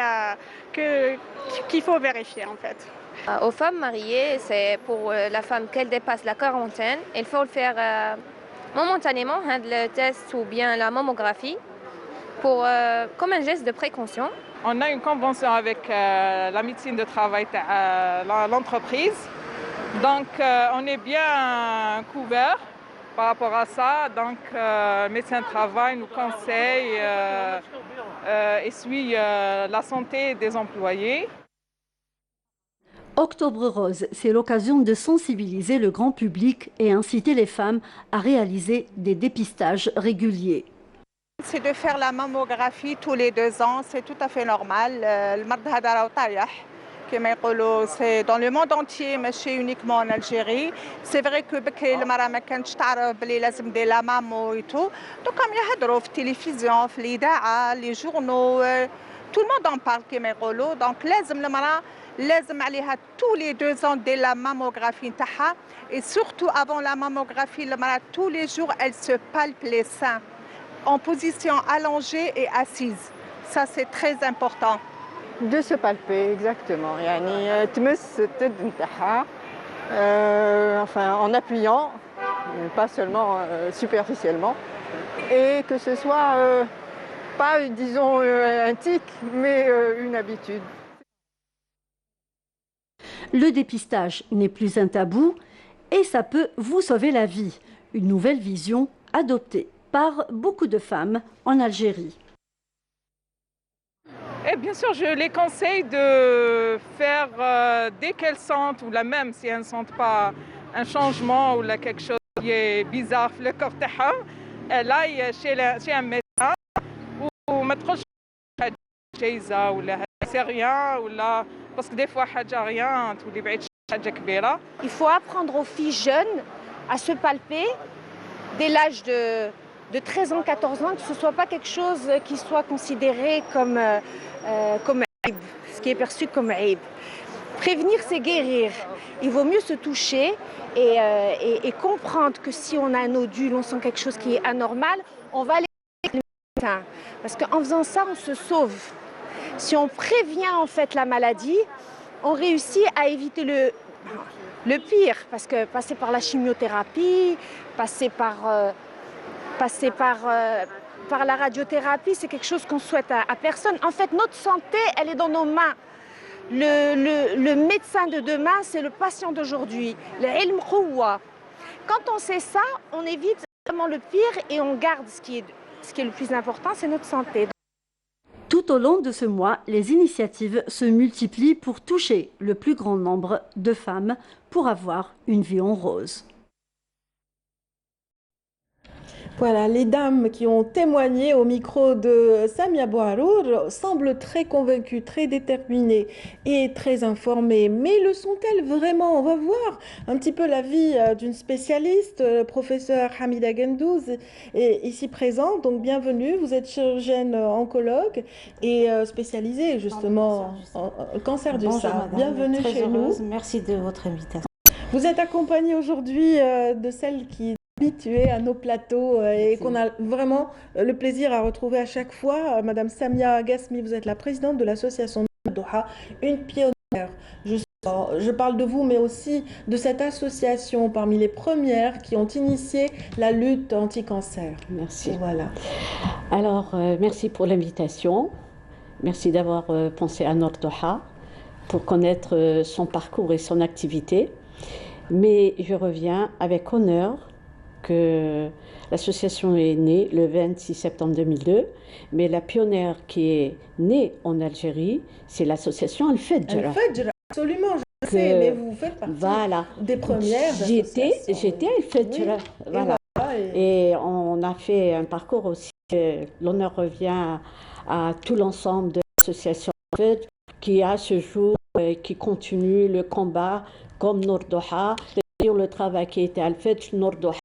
qu'il faut vérifier en fait. Aux femmes mariées, c'est pour la femme qu'elle dépasse la quarantaine. Il faut le faire momentanément, le test ou bien la mammographie, comme un geste de précaution. On a une convention avec la médecine de travail de l'entreprise. Donc, on est bien couvert par rapport à ça. Donc, le médecin de travail nous conseille et suit la santé des employés. Octobre Rose, c'est l'occasion de sensibiliser le grand public et inciter les femmes à réaliser des dépistages réguliers. C'est de faire la mammographie tous les 2 ans, c'est tout à fait normal. C'est dans le monde entier, mais uniquement en Algérie. C'est vrai que les femmes ما كانتش تعرف بلي لازم دير لا مامو et tout. Donc comme يهضروا في التلفزيون في الإذاعة les journaux tout le monde en parle كما يقولوا. Donc لازم المرأة لازم عليها tous les 2 ans دير la mammographie نتاعها et surtout avant la mammographie المرأة tous les jours elle se palpe les seins en position allongée et assise. Ça, c'est très important. De se palper, exactement. يعني تمس التد نتاعها en appuyant, pas seulement superficiellement, et que ce soit pas, disons, un tic, mais une habitude. Le dépistage n'est plus un tabou et ça peut vous sauver la vie. Une nouvelle vision adoptée par beaucoup de femmes en Algérie. Et bien sûr, je les conseille de faire dès qu'elles sentent, ou même si elles ne sentent pas un changement ou quelque chose qui est bizarre dans le corps, elles aillent chez un médecin ou ما تدخلش حاجة جايزة ولا c'est rien ولا parce que des fois حاجة rien تولي بعيد حاجة كبيرة. Il faut apprendre aux filles jeunes à se palper dès l'âge de 13 ans, 14 ans, que ce ne soit pas quelque chose qui soit considéré comme aïb, ce qui est perçu comme aïb. Prévenir, c'est guérir. Il vaut mieux se toucher et comprendre que si on a un nodule, on sent quelque chose qui est anormal, on va aller avec le médecin. Parce qu'en faisant ça, on se sauve. Si on prévient en fait la maladie, on réussit à éviter le pire. Parce que passer par la chimiothérapie, passer par passer par la radiothérapie, c'est quelque chose qu'on souhaite à personne. En fait, notre santé, elle est dans nos mains. Le médecin de demain, c'est le patient d'aujourd'hui. L'ilm quwwa. Quand on sait ça, on évite vraiment le pire et on garde ce qui est le plus important, c'est notre santé. Tout au long de ce mois, les initiatives se multiplient pour toucher le plus grand nombre de femmes pour avoir une vie en rose. Voilà, les dames qui ont témoigné au micro de Samia Bouharour semblent très convaincues, très déterminées et très informées. Mais le sont-elles vraiment? On va voir un petit peu la vie d'une spécialiste, professeur Hamida Gendouz, est ici présente. Donc bienvenue, vous êtes chirurgienne oncologue et spécialisée justement en cancer du sein. Bienvenue chez nous. Merci de votre invitation. Vous êtes accompagnée aujourd'hui de celle qui habituée à nos plateaux et qu'on a vraiment le plaisir à retrouver à chaque fois. Madame Samia Gasmi, vous êtes la présidente de l'association Doha, une pionnière. Je parle de vous, mais aussi de cette association parmi les premières qui ont initié la lutte anti-cancer. Merci. Voilà. Alors, merci pour l'invitation. Merci d'avoir pensé à Doha pour connaître son parcours et son activité. Mais je reviens avec honneur que l'association est née le 26 septembre 2002, mais la pionnière qui est née en Algérie, c'est l'association Al-Fajr. Al-Fajr, absolument, je sais, mais vous faites partie des premières. J'étais Al-Fajr, oui. Voilà. Et on a fait un parcours aussi. L'honneur revient à tout l'ensemble de l'association Al-Fajr qui à ce jour qui continue le combat comme Doha. Le travail qui était Al-Fajr, Doha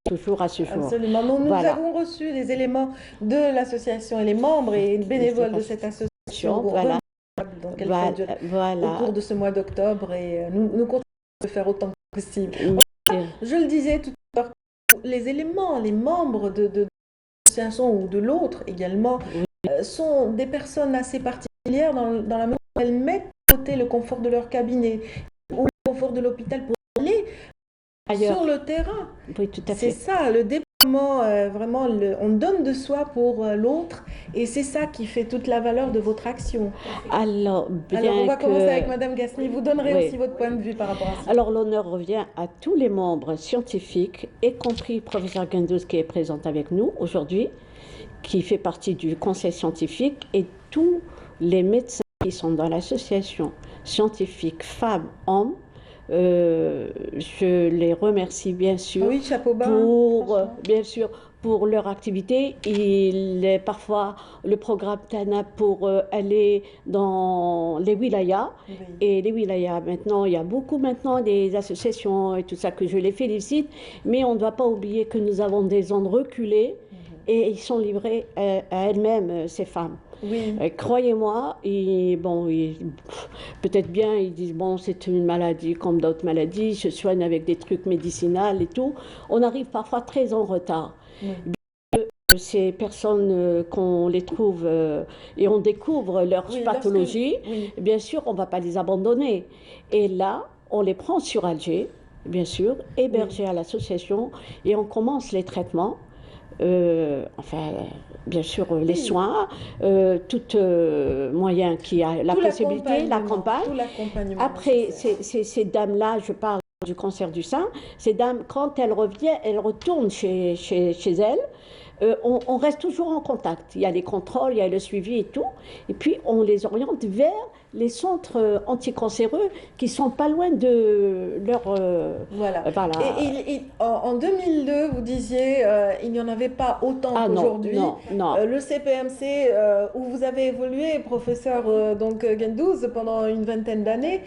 toujours à ce jour. Absolument. Nous avons reçu les éléments de l'association et les membres et les bénévoles de cette association. Voilà. Donc, au cours de ce mois d'octobre et nous continuons de faire autant que possible. Je le disais tout à l'heure, les éléments, les membres de l'association ou de l'autre également sont des personnes assez particulières dans la mesure où elles mettent de côté le confort de leur cabinet ou le confort de l'hôpital pour aller sur le terrain. Oui, tout à fait. C'est ça, le déploiement, vraiment, on donne de soi pour l'autre et c'est ça qui fait toute la valeur de votre action. Alors, on va commencer avec Madame Gasmi, vous donnerez aussi votre point de vue par rapport à ça. Alors, l'honneur revient à tous les membres scientifiques, y compris le professeur Gendouz qui est présent avec nous aujourd'hui, qui fait partie du conseil scientifique et tous les médecins qui sont dans l'association scientifique femmes, hommes. Je les remercie bien sûr pour leur activité. Il est parfois le programme TANA pour aller dans les wilayas et les wilayas maintenant il y a beaucoup des associations et tout ça que je les félicite, mais on ne doit pas oublier que nous avons des zones reculées et ils sont livrés à elles-mêmes ces femmes. Oui. Croyez-moi, peut-être bien, ils disent, bon, c'est une maladie comme d'autres maladies, je soigne avec des trucs médicinaux et tout. On arrive parfois très en retard. Ces personnes, qu'on les trouve et on découvre leur pathologie, bien sûr, on ne va pas les abandonner. Et là, on les prend sur Alger, bien sûr, hébergés à l'association, et on commence les traitements. Bien sûr, les soins, tout moyen qui a la possibilité, l'accompagne. Après, ces dames-là, je parle du cancer du sein, ces dames, quand elles reviennent, elles retournent chez elles. On reste toujours en contact. Il y a les contrôles, il y a le suivi et tout. Et puis, on les oriente vers les centres anticancéreux qui sont pas loin de leur... Voilà. Et en 2002, vous disiez, il n'y en avait pas autant qu'aujourd'hui. Non. Le CPMC, où vous avez évolué, professeur Gendouz, pendant une vingtaine d'années,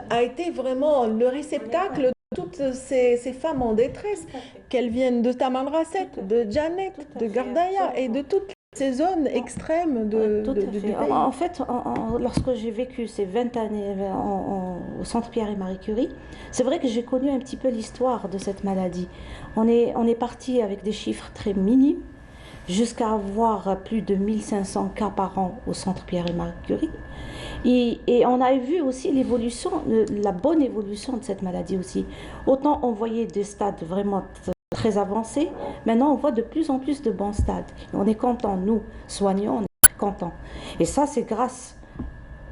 a été vraiment le réceptacle de toutes ces femmes en détresse, qu'elles viennent de Tamanrasset, de Janet, de Gardaya et de toutes ces zones extrêmes du pays. En fait, lorsque j'ai vécu ces 20 années au Centre Pierre et Marie Curie, c'est vrai que j'ai connu un petit peu l'histoire de cette maladie. On est parti avec des chiffres très minimes, jusqu'à avoir plus de 1500 cas par an au Centre Pierre et Marie Curie. Et on a vu aussi l'évolution, la bonne évolution de cette maladie aussi. Autant on voyait des stades vraiment très avancé. Maintenant, on voit de plus en plus de bons stades. Et on est content, nous, soignants, on est contents. Et ça, c'est grâce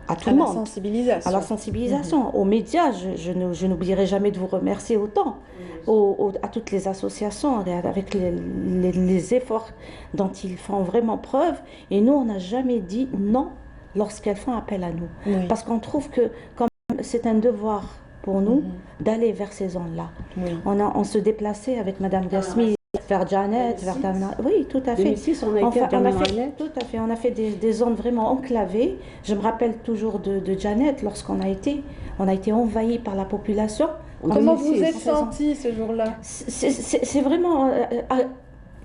à tout le monde. À la sensibilisation, aux médias. Je n'oublierai jamais de vous remercier autant, à toutes les associations, avec les efforts dont ils font vraiment preuve. Et nous, on n'a jamais dit non lorsqu'elles font appel à nous. Oui. Parce qu'on trouve que c'est un devoir pour nous d'aller vers ces zones-là. Oui. On se déplaçait avec Madame Gasmi vers Janet, vers Tamna. Oui, tout à fait. 2006, on a été à Janet. Tout à fait. On a fait des zones vraiment enclavées. Je me rappelle toujours de Janet, lorsqu'on a été envahi par la population. Comment vous êtes senti ce jour-là? C'est vraiment...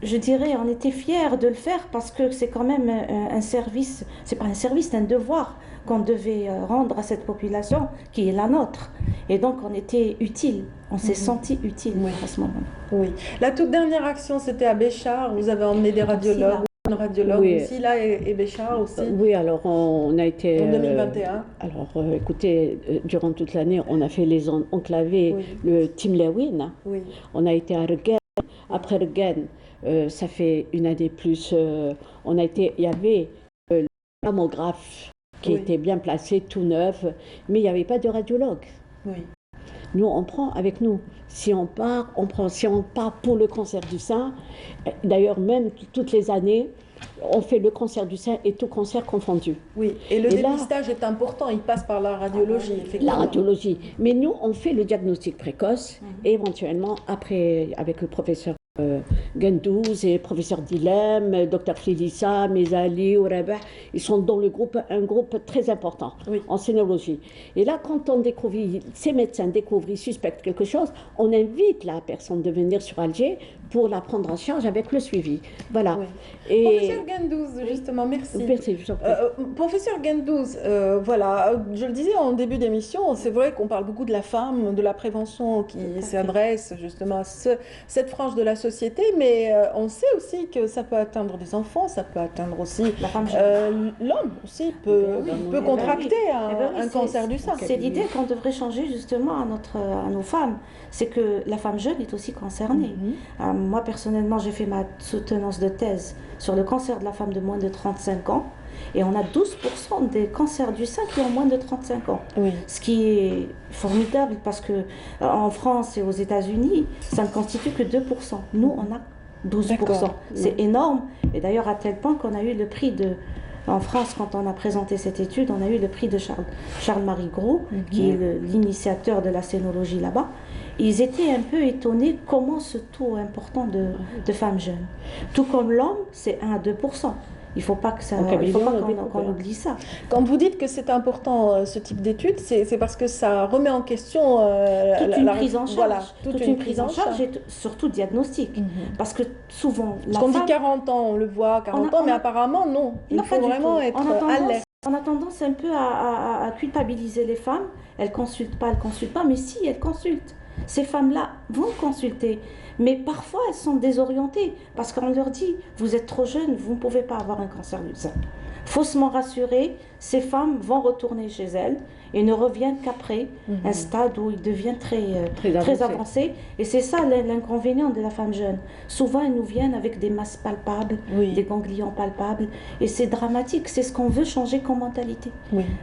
je dirais, on était fiers de le faire parce que c'est quand même un service, c'est pas un service, c'est un devoir qu'on devait rendre à cette population qui est la nôtre. Et donc on était utile, on s'est senti utile à ce moment-là. Oui. La toute dernière action, c'était à Béchar, vous avez emmené des radiologues. Une radiologue aussi là et Béchar aussi. Oui, alors on a été... En 2021. Alors écoutez, durant toute l'année, on a fait les zones enclavées, le Timlewin. Oui. On a été à Regen. Après Regen, ça fait une année plus, il y avait le mammographe qui était bien placé, tout neuf, mais il n'y avait pas de radiologue. Oui. Nous, on prend avec nous. Si on part, on prend. Si on part pour le cancer du sein, d'ailleurs, même toutes les années, on fait le cancer du sein et tout cancer confondu. Oui, et le dépistage est important, il passe par la radiologie, effectivement. La radiologie. Mais nous, on fait le diagnostic précoce, et éventuellement, après, avec le professeur Gendouz et le professeur Dilem, Dr Félissa, Mezali, Ourabah, ils sont dans un groupe très important en sénologie. Et là, quand on découvre, ces médecins découvrent, ils suspectent quelque chose, on invite la personne de venir sur Alger pour la prendre en charge avec le suivi. Voilà. Oui. Et... Professeur Gendouz, justement, merci. Merci, je vous en prie. Professeur Gendouz, voilà, je le disais en début d'émission, c'est vrai qu'on parle beaucoup de la femme, de la prévention qui s'adresse justement à cette frange de la société, mais on sait aussi que ça peut atteindre des enfants, ça peut atteindre aussi l'homme aussi peut contracter un cancer du sein. C'est l'idée qu'on devrait changer justement à nos femmes, c'est que la femme jeune est aussi concernée. Moi personnellement, j'ai fait ma soutenance de thèse sur le cancer de la femme de moins de 35 ans. Et on a 12% des cancers du sein qui ont moins de 35 ans. Oui. Ce qui est formidable parce que en France et aux États-Unis, ça ne constitue que 2%. Nous, on a 12%. C'est énorme. Et d'ailleurs, à tel point qu'on a eu le prix en France, quand on a présenté cette étude, on a eu le prix de Charles-Marie Gros, qui est l'initiateur de la scénologie là-bas. Ils étaient un peu étonnés comment ce taux important de femmes jeunes. Tout comme l'homme, c'est 1 à 2%. Il ne faut pas qu'on oublie ça. Quand vous dites que c'est important ce type d'études, c'est parce que ça remet en question toute une prise en charge. Voilà, toute une prise en charge et surtout diagnostic. Parce que souvent... On dit 40 ans, on le voit, 40 ans, mais apparemment non. Il faut vraiment être alerte. On a tendance un peu à culpabiliser les femmes. Elles ne consultent pas, mais si, elles consultent. Ces femmes-là vont consulter. Mais parfois, elles sont désorientées parce qu'on leur dit « vous êtes trop jeune, vous ne pouvez pas avoir un cancer du sein ». Faussement rassurées, ces femmes vont retourner chez elles et ne reviennent qu'après un stade où il devient très avancé. Et c'est ça l'inconvénient de la femme jeune. Souvent, elles nous viennent avec des masses palpables, des ganglions palpables. Et c'est dramatique, c'est ce qu'on veut changer comme mentalité.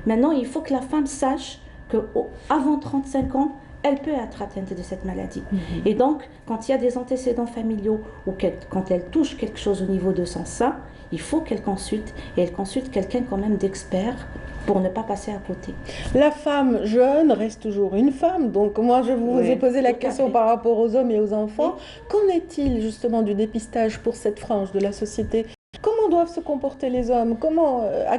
Maintenant, il faut que la femme sache qu'avant 35 ans, elle peut être atteinte de cette maladie. Et donc, quand il y a des antécédents familiaux ou quand elle touche quelque chose au niveau de son sein, il faut qu'elle consulte, et elle consulte quelqu'un quand même d'expert pour ne pas passer à côté. La femme jeune reste toujours une femme, donc moi je vous ai posé la question par rapport aux hommes et aux enfants. Qu'en est-il justement du dépistage pour cette frange de la société ? Comment doivent se comporter les hommes?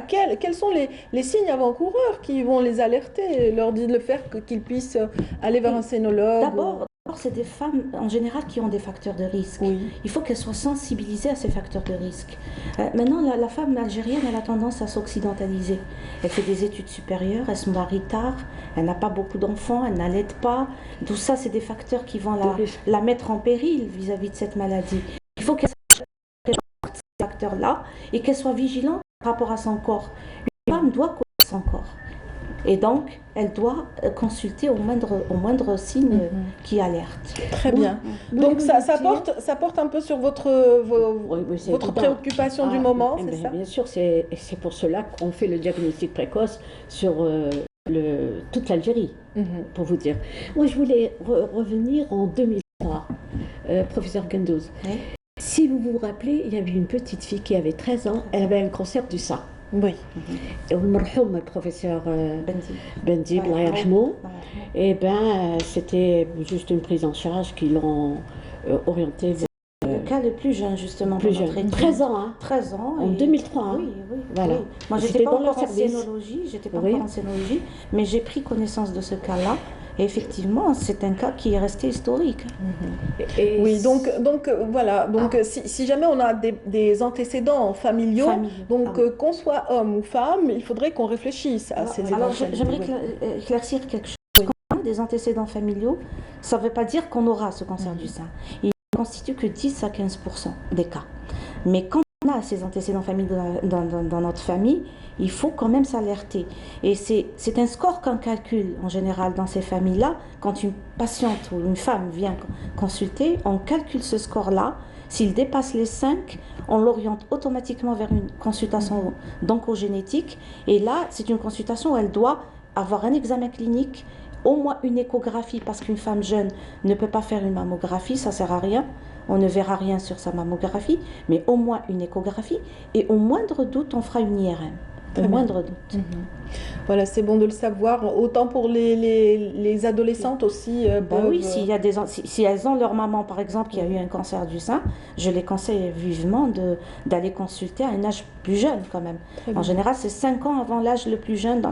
Quels sont les signes avant-coureurs qui vont les alerter, leur dire le faire qu'ils puissent aller vers un scénologue? D'abord, c'est des femmes en général qui ont des facteurs de risque. Il faut qu'elles soient sensibilisées à ces facteurs de risque. Maintenant, la femme algérienne, elle a tendance à s'occidentaliser. Elle fait des études supérieures, elle se marie tard, elle n'a pas beaucoup d'enfants, elle n'allaite pas. Tout ça, c'est des facteurs qui vont la mettre en péril vis-à-vis de cette maladie. Il faut qu'elle facteurs-là et qu'elle soit vigilante par rapport à son corps. Une femme doit connaître son corps. Et donc, elle doit consulter au moindre signe qui alerte. Très bien. Donc, ça porte un peu sur votre préoccupation du moment, c'est ça? Bien sûr, c'est pour cela qu'on fait le diagnostic précoce sur toute l'Algérie, pour vous dire. Moi, je voulais revenir en 2003, professeur Gendouz. Oui. Si vous vous rappelez, il y avait une petite fille qui avait 13 ans, elle avait un cancer du sein. Oui. Et le professeur Bendi, et c'était juste une prise en charge qui l'ont orienté vers le cas le plus jeune, justement. Plus jeune. 13 ans, hein. 13 ans. En 2003. Hein. Oui. Voilà. Oui. Moi, j'étais pas encore en scénologie, mais j'ai pris connaissance de ce cas-là. Et effectivement, c'est un cas qui est resté historique. Oui, donc voilà. Donc, si jamais on a des antécédents familiaux, qu'on soit homme ou femme, il faudrait qu'on réfléchisse à ces événements. Alors, j'aimerais éclaircir quelque chose. Quand on a des antécédents familiaux, ça ne veut pas dire qu'on aura ce cancer du sein. Il ne constitue que 10 à 15% des cas. Mais quand on a ces antécédents familiaux dans notre famille, il faut quand même s'alerter. Et c'est un score qu'on calcule en général dans ces familles-là. Quand une patiente ou une femme vient consulter, on calcule ce score-là. S'il dépasse les 5, on l'oriente automatiquement vers une consultation d'oncogénétique. Et là, c'est une consultation où elle doit avoir un examen clinique, au moins une échographie, parce qu'une femme jeune ne peut pas faire une mammographie, ça ne sert à rien. On ne verra rien sur sa mammographie, mais au moins une échographie. Et au moindre doute, on fera une IRM. Au moindre doute. Voilà, c'est bon de le savoir. Autant pour les adolescentes aussi. Oui, si elles ont leur maman, par exemple, qui a eu un cancer du sein, je les conseille vivement d'aller consulter à un âge plus jeune quand même. En général, c'est 5 ans avant l'âge le plus jeune dans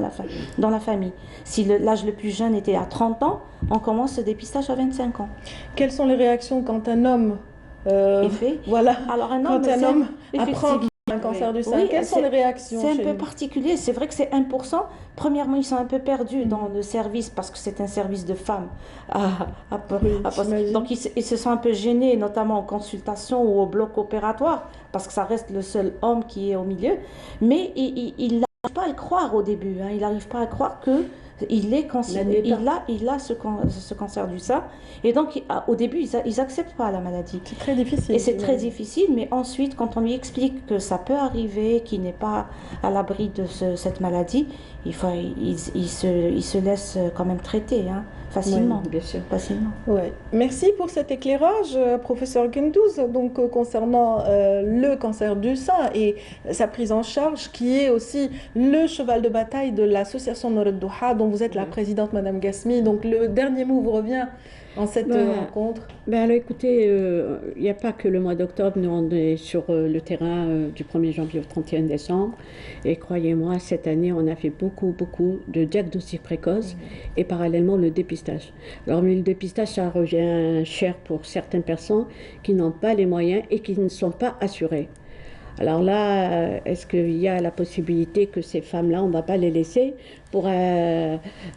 la famille. Si l'âge le plus jeune était à 30 ans, on commence ce dépistage à 25 ans. Quelles sont les réactions quand un homme Alors, quand un homme apprend un cancer du sein, quelles sont les réactions? C'est un peu particulier, c'est vrai que c'est 1%. Premièrement, ils sont un peu perdus dans le service parce que c'est un service de femmes. Donc ils se sont un peu gênés, notamment en consultation ou au bloc opératoire, parce que ça reste le seul homme qui est au milieu. Mais il n'arrive pas à le croire au début, il n'arrive pas à croire que il a ce cancer du sein. Et donc, au début, ils n'acceptent pas la maladie. C'est très difficile. Et c'est très difficile, mais ensuite, quand on lui explique que ça peut arriver, qu'il n'est pas à l'abri de cette maladie, il se laisse quand même traiter, facilement. Oui, bien sûr. Facilement. Ouais. Merci pour cet éclairage, professeur Gendouz, donc concernant le cancer du sein et sa prise en charge, qui est aussi le cheval de bataille de l'association Nour al-Douha, dont vous êtes la présidente, Madame Ghasmi. Donc le dernier mot vous revient en cette rencontre. Alors écoutez, il n'y a pas que le mois d'octobre, nous on est sur le terrain du 1er janvier au 31 décembre. Et croyez-moi, cette année, on a fait beaucoup de diagnostics précoces et parallèlement le dépistage. Alors mais le dépistage, ça revient cher pour certaines personnes qui n'ont pas les moyens et qui ne sont pas assurées. Alors là, est-ce qu'il y a la possibilité que ces femmes-là, on ne va pas les laisser pour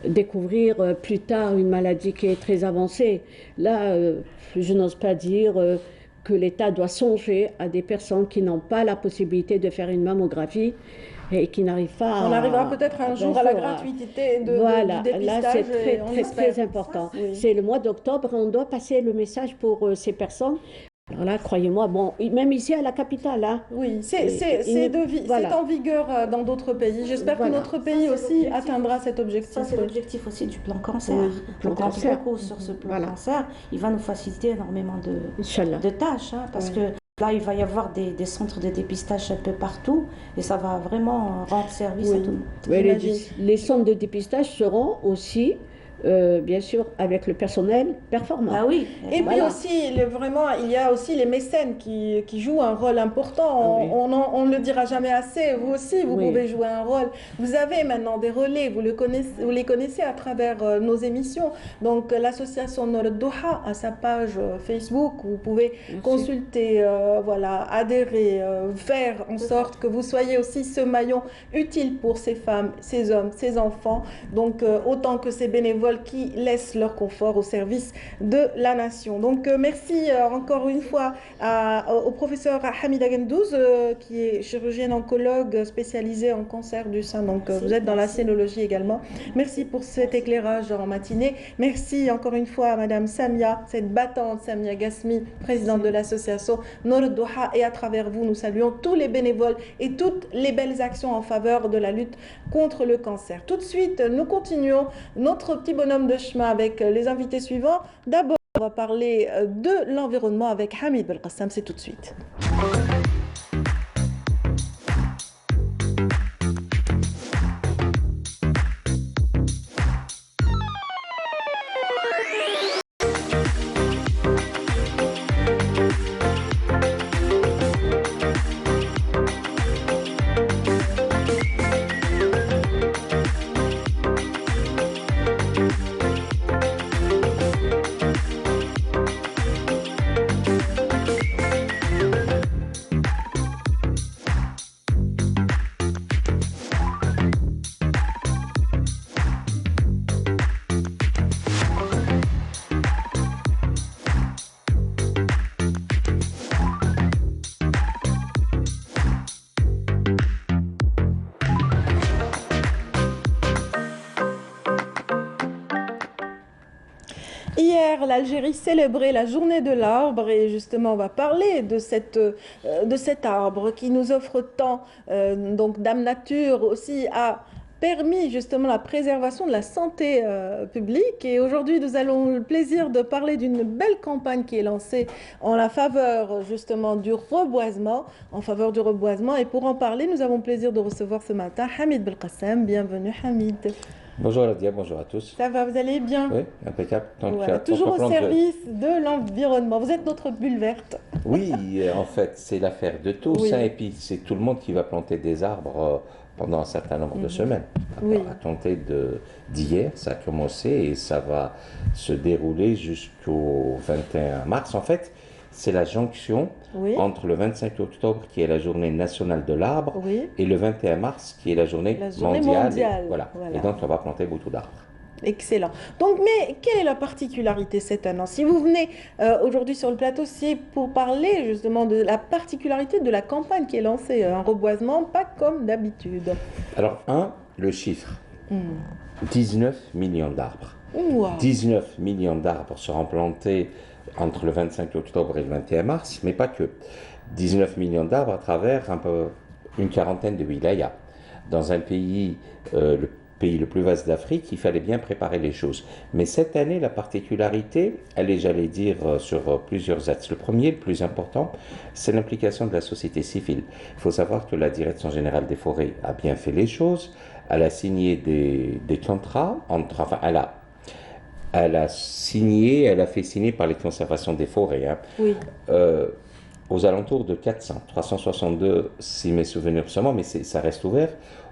découvrir plus tard une maladie qui est très avancée? Là, je n'ose pas dire que l'État doit songer à des personnes qui n'ont pas la possibilité de faire une mammographie et qui n'arrivent pas On arrivera peut-être un jour à la gratuité du dépistage. Là, c'est très important. C'est le mois d'octobre, on doit passer le message pour ces personnes. Alors là, croyez-moi, même ici à la capitale. Oui, c'est en vigueur dans d'autres pays. J'espère que notre pays aussi atteindra cet objectif. Ça, c'est l'objectif aussi du plan cancer. Donc, on focus sur ce plan cancer. Il va nous faciliter énormément de tâches. Parce que là, il va y avoir des centres de dépistage un peu partout. Et ça va vraiment rendre service à tout le monde. Les centres de dépistage seront aussi... bien sûr, avec le personnel performant. Ah oui. Et puis aussi, il y a aussi les mécènes qui jouent un rôle important. On ne le dira jamais assez. Vous aussi, vous pouvez jouer un rôle. Vous avez maintenant des relais, vous les connaissez à travers nos émissions. Donc, l'association Nour al-Douha a sa page Facebook où vous pouvez consulter, adhérer, faire en sorte que vous soyez aussi ce maillon utile pour ces femmes, ces hommes, ces enfants. Donc, autant que ces bénévoles bénévoles qui laissent leur confort au service de la nation. Donc merci encore une fois au professeur Hamida Gendouz, qui est chirurgienne oncologue spécialisée en cancer du sein. Donc vous êtes dans la scénologie également. Merci pour cet éclairage en matinée. Merci encore une fois à Madame Samia, cette battante Samia Gasmi, présidente de l'association Nour Douha. Et à travers vous, nous saluons tous les bénévoles et toutes les belles actions en faveur de la lutte contre le cancer. Tout de suite, nous continuons notre petit bonhomme de chemin avec les invités suivants. D'abord, on va parler de l'environnement avec Hamid Belkacem. C'est tout de suite. Hier, l'Algérie célébrait la journée de l'arbre et justement on va parler de cet arbre qui nous offre tant donc Dame Nature aussi a permis justement la préservation de la santé publique. Et aujourd'hui, nous avons le plaisir de parler d'une belle campagne qui est lancée en la faveur justement du reboisement, Et pour en parler, nous avons le plaisir de recevoir ce matin Hamid Belkacem. Bienvenue Hamid. Bonjour Nadia, bonjour à tous. Ça va, vous allez bien? Oui, impeccable. Donc, voilà, toujours au service de l'environnement. Vous êtes notre bulle verte. Oui, en fait, c'est l'affaire de tous. Oui. Hein, et puis, c'est tout le monde qui va planter des arbres pendant un certain nombre de semaines. À compter d'hier, ça a commencé et ça va se dérouler jusqu'au 21 mars. En fait, c'est la jonction entre le 25 octobre, qui est la journée nationale de l'arbre, et le 21 mars, qui est la journée mondiale. Voilà. Et donc, on va planter beaucoup d'arbres. Excellent. Donc, mais quelle est la particularité cette année? Si vous venez aujourd'hui sur le plateau, c'est pour parler justement de la particularité de la campagne qui est lancée, un reboisement pas comme d'habitude. Alors, le chiffre. 19 millions d'arbres. Wow. 19 millions d'arbres seront plantés entre le 25 octobre et le 21 mars, mais pas que. 19 millions d'arbres à travers une quarantaine de wilayas. Dans un pays, le pays le plus vaste d'Afrique, il fallait bien préparer les choses. Mais cette année, la particularité, elle est, j'allais dire, sur plusieurs axes. Le premier, le plus important, c'est l'implication de la société civile. Il faut savoir que la Direction générale des forêts a bien fait les choses. Elle a signé des contrats, elle a fait signer par les conservations des forêts, aux alentours de 362 si mes souvenirs sont bons, mais ça reste ouvert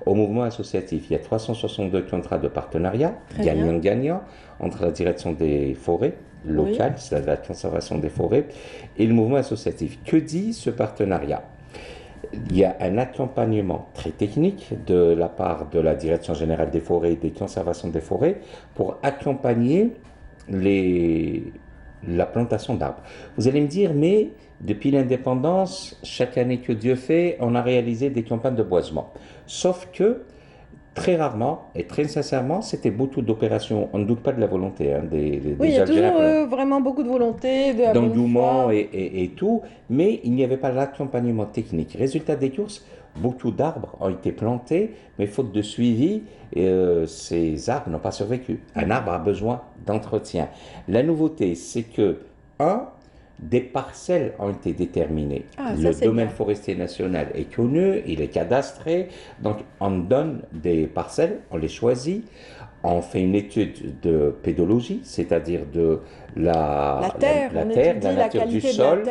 au mouvement associatif. Il y a 362 contrats de partenariat, gagnant-gagnant, entre la direction des forêts locales, c'est la conservation des forêts, et le mouvement associatif. Que dit ce partenariat? Il y a un accompagnement très technique de la part de la Direction générale des forêts et des conservations des forêts pour accompagner la plantation d'arbres. Vous allez me dire, mais depuis l'indépendance, chaque année que Dieu fait, on a réalisé des campagnes de boisement. Sauf que, très rarement et très sincèrement, c'était beaucoup d'opérations. On ne doute pas de la volonté des il y a toujours vraiment beaucoup de volonté, d'engouement et tout, mais il n'y avait pas l'accompagnement technique. Résultat des courses, beaucoup d'arbres ont été plantés, mais faute de suivi, ces arbres n'ont pas survécu. Un arbre a besoin d'entretien. La nouveauté, c'est que, des parcelles ont été déterminées. Le domaine forestier national est connu, il est cadastré, donc on donne des parcelles, on les choisit, on fait une étude de pédologie, c'est-à-dire de la nature du sol,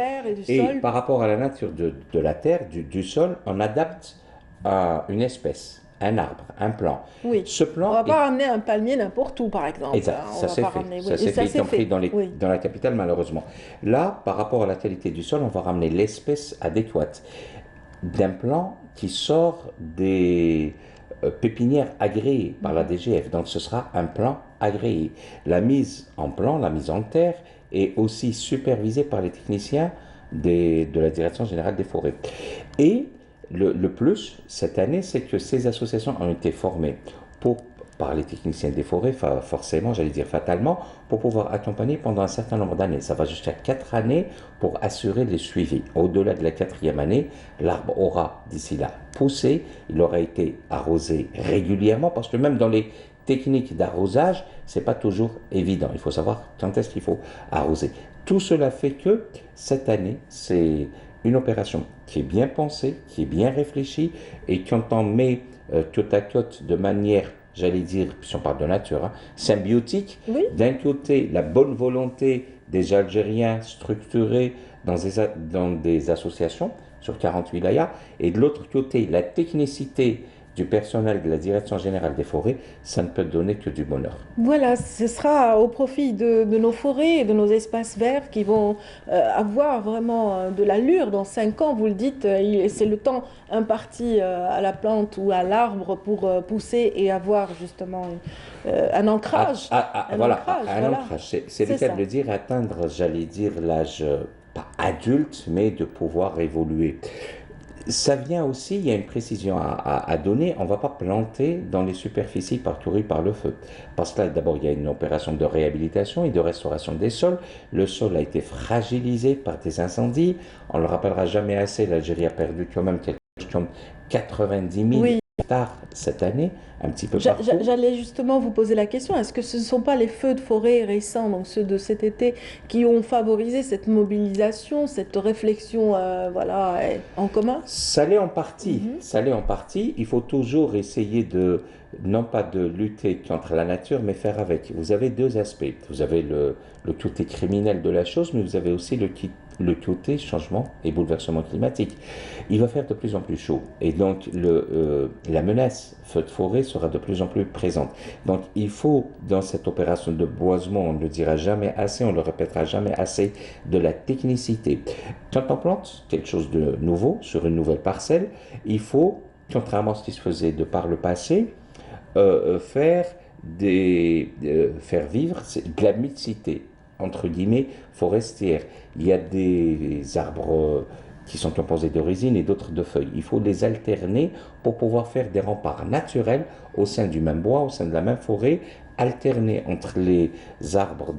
et par rapport à la nature de la terre, du sol, on adapte une espèce. Un arbre, un plan. Ce plan on ne va pas ramener un palmier n'importe où, par exemple. Exact, ça s'est fait, y compris dans la capitale, malheureusement. Là, par rapport à la qualité du sol, on va ramener l'espèce adéquate d'un plan qui sort des pépinières agréées par la DGF. Donc, ce sera un plan agréés. La mise en plan, la mise en terre est aussi supervisée par les techniciens de la Direction générale des forêts. Et le plus cette année, c'est que ces associations ont été formées par les techniciens des forêts, forcément, j'allais dire fatalement, pour pouvoir accompagner pendant un certain nombre d'années. Ça va jusqu'à 4 années pour assurer les suivis. Au-delà de la 4e année, l'arbre aura d'ici là poussé, il aura été arrosé régulièrement, parce que même dans les techniques d'arrosage, c'est pas toujours évident. Il faut savoir quand est-ce qu'il faut arroser. Tout cela fait que cette année, c'est une opération qui est bien pensée, qui est bien réfléchie, et quand on met côte à côte de manière, j'allais dire, si on parle de nature, symbiotique, d'un côté la bonne volonté des Algériens structurés dans des associations sur 48 layas, et de l'autre côté la technicité du personnel de la Direction générale des forêts, ça ne peut donner que du bonheur. Voilà, ce sera au profit de nos forêts et de nos espaces verts qui vont avoir vraiment de l'allure dans 5 ans. Vous le dites, c'est le temps imparti à la plante ou à l'arbre pour pousser et avoir justement un ancrage. Un ancrage. C'est le cas de le dire, atteindre, j'allais dire, l'âge pas adulte, mais de pouvoir évoluer. Ça vient aussi, il y a une précision à donner, on ne va pas planter dans les superficies parcourues par le feu. Parce que là, d'abord, il y a une opération de réhabilitation et de restauration des sols. Le sol a été fragilisé par des incendies. On ne le rappellera jamais assez, l'Algérie a perdu quand même quelque chose comme 90 000 hectares cette année, un petit peu partout. J'allais justement vous poser la question, est-ce que ce ne sont pas les feux de forêt récents, donc ceux de cet été, qui ont favorisé cette mobilisation, cette réflexion voilà, en commun? Ça l'est en partie, ça l'est en partie. Il faut toujours essayer non pas de lutter contre la nature, mais faire avec. Vous avez 2 aspects. Vous avez le côté criminel de la chose, mais vous avez aussi le côté changement et bouleversement climatique. Il va faire de plus en plus chaud et donc la menace feu de forêt sera de plus en plus présente. Donc il faut, dans cette opération de boisement, on ne le dira jamais assez, on ne le répétera jamais assez, de la technicité. Quand on plante quelque chose de nouveau sur une nouvelle parcelle, il faut, contrairement à ce qui se faisait de par le passé, faire vivre de la mixité entre guillemets forestière. Il y a des arbres qui sont composés de résine et d'autres de feuilles. Il faut les alterner pour pouvoir faire des remparts naturels au sein du même bois, au sein de la même forêt, alterner entre les arbres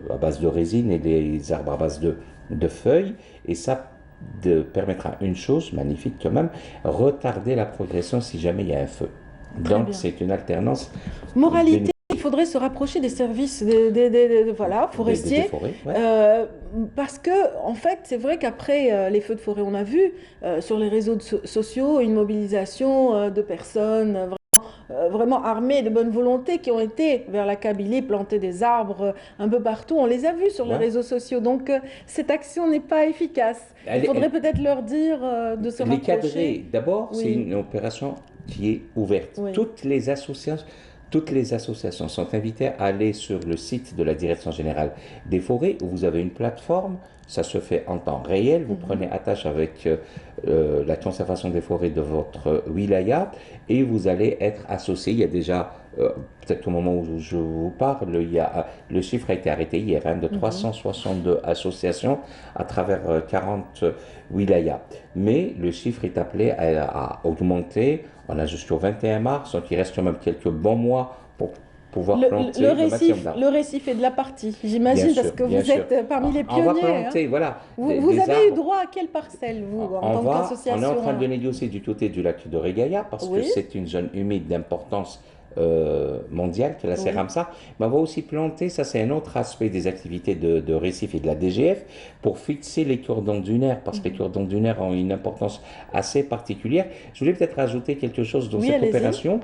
à base de résine et les arbres à base de feuilles, et ça permettra une chose magnifique quand même, retarder la progression si jamais il y a un feu. Donc c'est une alternance. Moralité, il faudrait se rapprocher des services forestiers, des forêts, parce que en fait c'est vrai qu'après les feux de forêt, on a vu sur les réseaux sociaux une mobilisation de personnes vraiment armées de bonne volonté qui ont été vers la Kabylie planter des arbres un peu partout. On les a vus sur les réseaux sociaux, donc cette action n'est pas efficace. Il faudrait peut-être leur dire de se rapprocher. Les cadrer, d'abord, c'est une opération qui est ouverte. Toutes les associations sont invitées à aller sur le site de la Direction générale des forêts où vous avez une plateforme, ça se fait en temps réel, vous prenez attache avec la conservation des forêts de votre wilaya et vous allez être associé. Il y a déjà, peut-être au moment où je vous parle, le chiffre a été arrêté hier, de 362 associations à travers 40 wilayas. Mais le chiffre est appelé à augmenter. On a jusqu'au 21 mars, donc il reste quand même quelques bons mois pour pouvoir planter le récif est de la partie, j'imagine, parce que vous êtes parmi les pionniers. On va planter, voilà. Vous avez eu droit à quelle parcelle, vous, en tant qu'association? On est en train de négocier du côté du lac de Regaya, parce que c'est une zone humide d'importance mondiale, que la Seramsa, mais on va aussi planter, ça c'est un autre aspect des activités de récif et de la DGF, pour fixer les cordons dunaires, parce que les cordons dunaires ont une importance assez particulière. Je voulais peut-être rajouter quelque chose dans cette opération.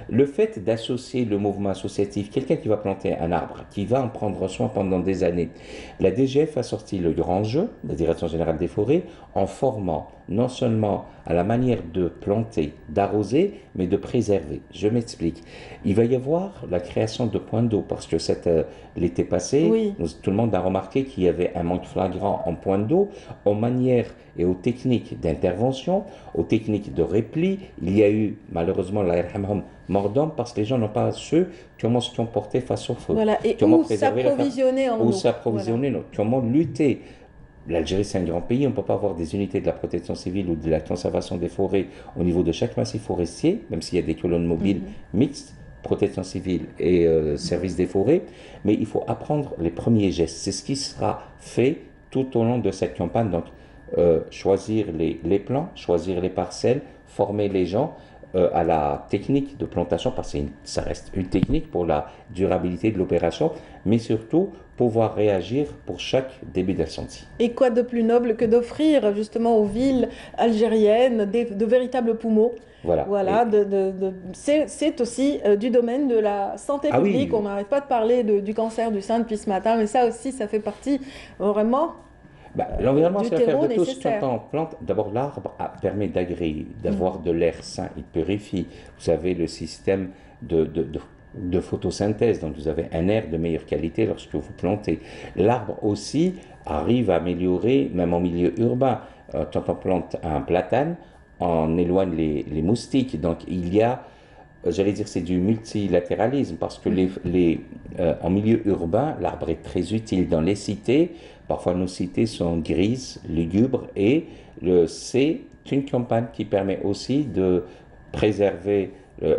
Le fait d'associer le mouvement associatif, quelqu'un qui va planter un arbre, qui va en prendre soin pendant des années, la DGF a sorti le grand jeu, la Direction générale des forêts, en formant non seulement à la manière de planter, d'arroser, mais de préserver. Je m'explique. Il va y avoir la création de points d'eau, parce que l'été passé, tout le monde a remarqué qu'il y avait un manque flagrant en points d'eau, aux manières et aux techniques d'intervention, aux techniques de repli. Il y a eu, malheureusement, mort d'homme, parce que les gens n'ont pas su comment se comporter face au feu. Voilà, et comment où s'approvisionner en eau. Où s'approvisionner, comment lutter. L'Algérie, c'est un grand pays, on ne peut pas avoir des unités de la protection civile ou de la conservation des forêts au niveau de chaque massif forestier, même s'il y a des colonnes mobiles mixtes, protection civile et service des forêts, mais il faut apprendre les premiers gestes. C'est ce qui sera fait tout au long de cette campagne. Donc, choisir les plants, choisir les parcelles, former les gens à la technique de plantation, parce que ça reste une technique pour la durabilité de l'opération, mais surtout pouvoir réagir pour chaque début d'incendie. Et quoi de plus noble que d'offrir justement aux villes algériennes de véritables poumons. Voilà, c'est aussi du domaine de la santé publique. On n'arrête pas de parler du cancer du sein depuis ce matin, mais ça aussi, ça fait partie vraiment l'environnement, c'est l'affaire de tous. Quand on plante, d'abord l'arbre permet d'agréer, d'avoir de l'air sain, il purifie. Vous avez le système de photosynthèse, donc vous avez un air de meilleure qualité lorsque vous plantez. L'arbre aussi arrive à améliorer, même en milieu urbain. Quand on plante un platane, on éloigne les moustiques. Donc il y a, j'allais dire, c'est du multilatéralisme, parce que en milieu urbain, l'arbre est très utile. Dans les cités, parfois nos cités sont grises, lugubres, et c'est une campagne qui permet aussi de préserver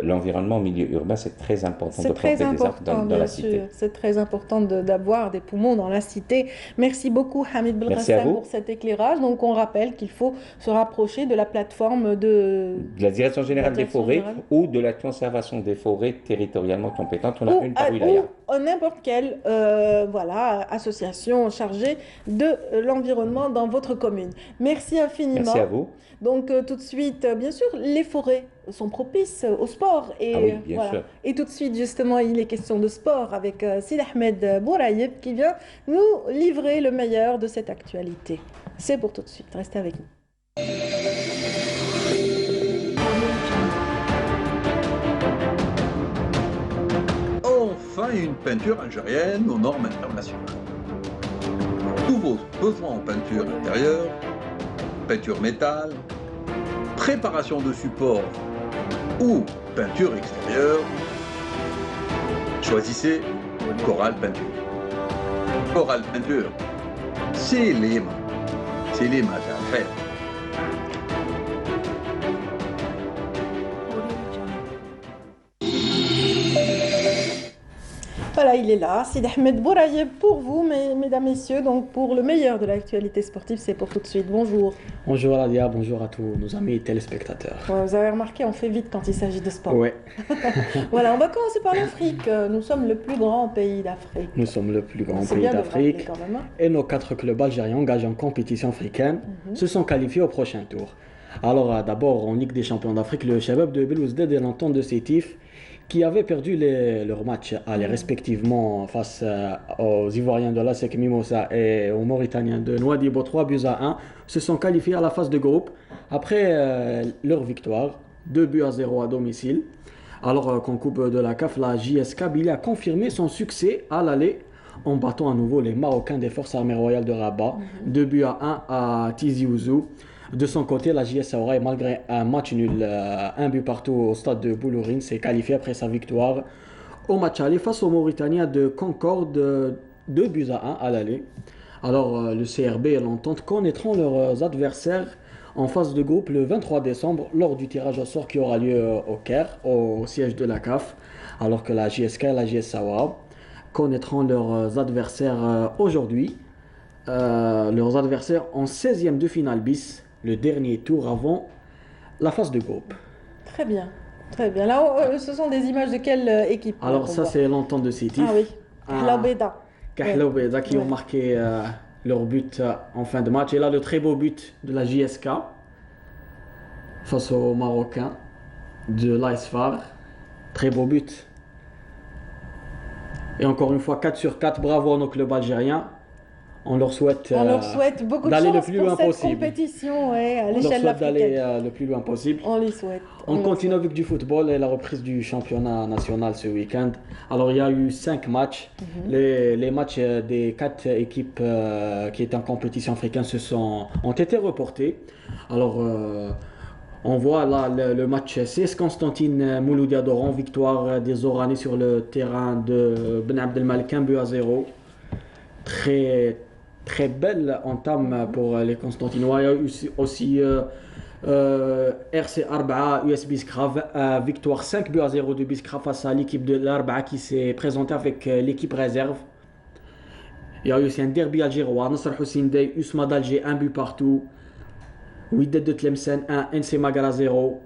l'environnement au milieu urbain. C'est très important de planter des arbres dans la cité. C'est très important d'avoir des poumons dans la cité. Merci beaucoup Hamid Belghassan pour cet éclairage. Donc on rappelle qu'il faut se rapprocher de la plateforme de la Direction Générale des Forêts ou de la conservation des forêts territorialement compétente. On a une par wilaya. Ou n'importe quelle association chargée de l'environnement dans votre commune. Merci infiniment. Merci à vous. Donc tout de suite, bien sûr, les forêts sont propices au sport. Et, bien sûr. Et tout de suite, justement, il est question de sport avec Sid Ahmed Bourayeb qui vient nous livrer le meilleur de cette actualité. C'est pour tout de suite. Restez avec nous. Enfin, une peinture algérienne aux normes internationales. Tous vos besoins en peinture intérieure, peinture métal, préparation de support ou peinture extérieure, choisissez Coral Peinture. Coral Peinture, c'est les matins. Voilà, il est là, Sid Ahmed Bourayeb pour vous, mesdames, messieurs. Donc pour le meilleur de l'actualité sportive, c'est pour tout de suite. Bonjour. Bonjour Adia, bonjour à tous nos amis téléspectateurs. Vous avez remarqué, on fait vite quand il s'agit de sport. Oui. Voilà, on va commencer par l'Afrique. Nous sommes le plus grand pays d'Afrique. Nous sommes le plus grand pays d'Afrique. Et nos 4 clubs algériens engagés en compétition africaine se sont qualifiés au prochain tour. Alors d'abord, en Ligue des champions d'Afrique, le Shabab de Belouizdad et l'Entente de Sétif, qui avaient perdu leurs matchs respectivement face aux Ivoiriens de l'ASEC Mimosa et aux Mauritaniens de Nouadhibou 3-1, se sont qualifiés à la phase de groupe après leur victoire, 2-0 à domicile. Alors qu'en Coupe de la CAF, la JS Kabylie a confirmé son succès à l'aller en battant à nouveau les Marocains des Forces armées royales de Rabat, 2-1 à Tizi Ouzou. De son côté, la JS Saoura, malgré un match nul, 1 but partout au stade de Boulourine, s'est qualifiée après sa victoire au match aller face aux Mauritaniens de Concorde, 2-1 à l'aller. Alors le CRB et l'Entente connaîtront leurs adversaires en phase de groupe le 23 décembre lors du tirage au sort qui aura lieu au Caire, au siège de la CAF, alors que la JSK et la JS Saoura connaîtront leurs adversaires aujourd'hui, leurs adversaires en 16e de finale bis, le dernier tour avant la phase de groupe. Très bien, très bien. Là, ce sont des images de quelle équipe? Alors ça, c'est l'Entente de Sétif. Ah oui, Kahlaoubeda. Kahlaoubeda qui ont marqué leur but en fin de match. Et là, le très beau but de la JSK face aux Marocains de l'ASFAR. Très beau but. Et encore une fois, 4 sur 4, bravo à nos clubs algériens. On leur souhaite beaucoup de d'aller chance le plus pour loin cette possible. compétition à On leur l'échelle souhaite d'aller africaine. le plus loin possible. On les souhaite. On continue avec du football et la reprise du championnat national ce week-end. Alors il y a eu 5 matchs. Les matchs des 4 équipes qui étaient en compétition africaine ont été reportés. Alors on voit là le match CS Constantine Mouloudia d'Oran, victoire des Oranais sur le terrain de Ben Abdelmalek 1-0. Très belle entame pour les Constantinois. Il y a eu aussi RC Arba'a US Biskraf, victoire 5-0 de Biskraf face à l'équipe de l'Arba'a qui s'est présentée avec l'équipe réserve. Il y a eu aussi un derby algérois, Nasser Hussein Dey, Usma d'Alger, 1 but partout. Wydad de Tlemcen 1, NC Magara 0.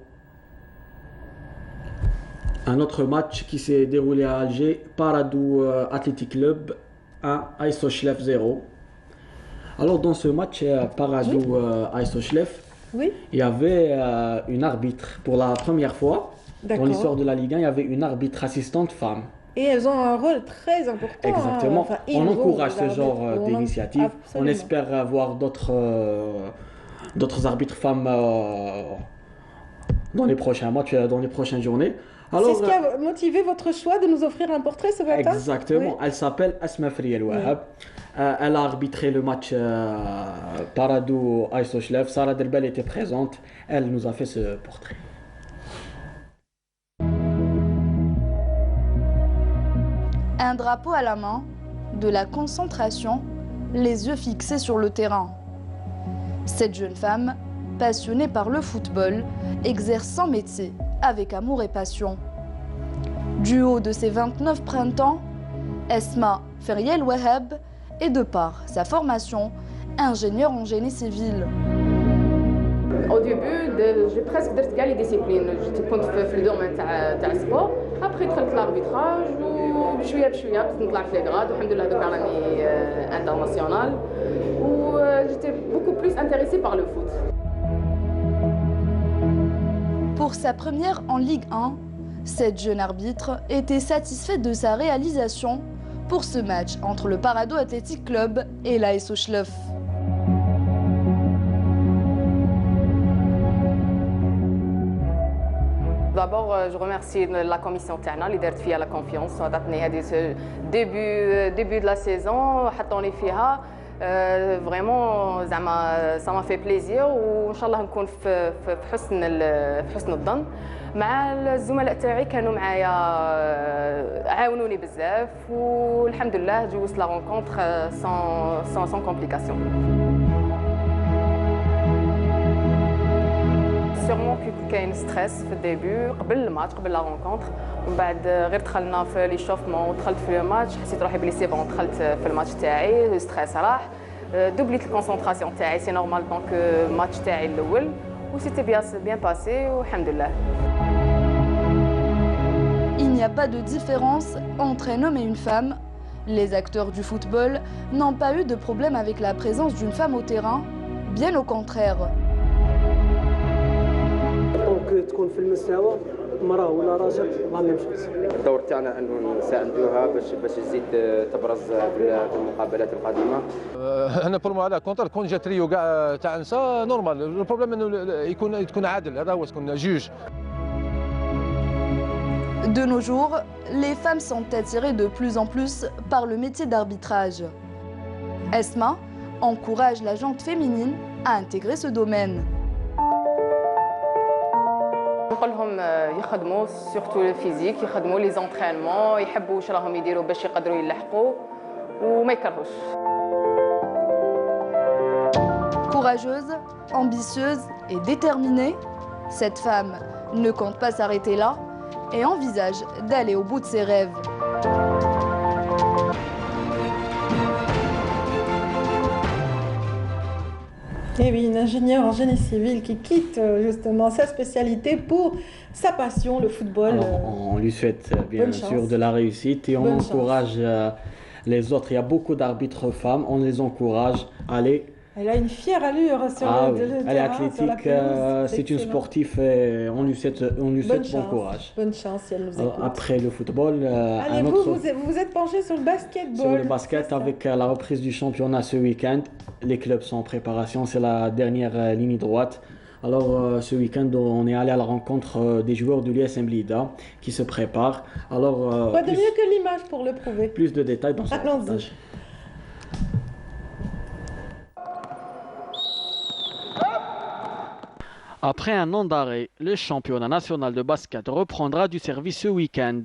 Un autre match qui s'est déroulé à Alger, Paradou Athletic Club 1, Aiso Chlef 0. Alors dans ce match Paradou Aiso Chlef, il y avait une arbitre pour la première fois dans l'histoire de la Ligue 1, il y avait une arbitre assistante femme. Et elles ont un rôle très important. Exactement. On encourage ce genre d'initiative. On espère voir d'autres arbitres femmes dans les prochains matchs, dans les prochaines journées. C'est ce qui a motivé votre choix de nous offrir un portrait ce matin? Exactement. Elle s'appelle Asma Friel Wahab. Elle a arbitré le match Paradou Aiso Chlef. Sarah Derbel était présente. Elle nous a fait ce portrait. Un drapeau à la main, de la concentration, les yeux fixés sur le terrain. Cette jeune femme, passionnée par le football, exerce son métier avec amour et passion. Du haut de ses 29 printemps, Esma Feriel Wahab est de par sa formation ingénieure en génie civil. Au début, j'ai presque درت كاع لي ديسيبلين كنت في الدومين تاع السبور ابري دخلت لاربيتراج وبشويه بشويه بديت نطلع في لي غراد والحمد لله دوكا راني انترناسيونال و j'étais beaucoup plus intéressée par le foot. Pour sa première en Ligue 1, cette jeune arbitre était satisfaite de sa réalisation pour ce match entre le Paradou Athletic Club et l'ASO Chlef. D'abord, je remercie la commission تاعنا اللي دارت فيها la confiance عطاتني هذه début de la saison حطوني فيها vraiment زعما ça m'a fait plaisir وان شاء الله نكون في حسن الظن مع الزملاء تاعي كانوا معايا عاونوني بزاف والحمد لله جوزت لا rencontre sans complication. Sûrement كاين ستريس في الديبي قبل الماتش قبل لا رونكونتر ومن بعد غير دخلنا في ليشوفمون ودخلت في الماتش حسيت روحي بلي سي بون دخلت في الماتش تاعي ستريس راح دوبليت الكونسونطراسيون تاعي سي نورمال دونك الماتش تاعي الاول و سيتي بيان باسي والحمد لله. Il n'y a pas de différence entre un homme et une femme. Les acteurs du football n'ont pas eu de problème avec la présence d'une femme au terrain, bien au contraire. دونك تكون في المستوى مراه ولا راجل لا ميم شوز. الدور تاعنا انه نساندوها باش تزيد تبرز في المقابلات القادمه. انا بور مو على كونتر كون جات ريو كاع تاع نساء نورمال البروبليم انه تكون عادل هذا هو تكون جوج. De nos jours, les femmes sont attirées de plus en plus par le métier d'arbitrage. Esma encourage la gente féminine à intégrer ce domaine. نقول لهم يخدموا سورتو الفيزيك يخدموا لي زونطرينمون يحبوا واش راهم يديروا باش يقدروا يلحقوا وما يكرهوش. Courageuse, ambitieuse et déterminée, cette femme ne compte pas s'arrêter là et envisage d'aller au bout de ses rêves. Et oui, une ingénieure en génie civil qui quitte justement sa spécialité pour sa passion, le football. Alors, on lui souhaite bien sûr de la réussite et on encourage les autres. Il y a beaucoup d'arbitres femmes, on les encourage à aller Elle a une fière allure sur le terrain. Elle est athlétique, c'est une sportive et on lui souhaite bon courage. Bonne chance si elle nous écoute. Après le football, allez, vous vous êtes penché sur le basketball. Sur le basket, avec la reprise du championnat ce week-end, les clubs sont en préparation, c'est la dernière ligne droite. Alors ce week-end, on est allé à la rencontre des joueurs de l'USM Blida qui se préparent. Alors, quoi de mieux que l'image pour le prouver. Plus de détails dans ce reportage. Après un an d'arrêt, le championnat national de basket reprendra du service ce week-end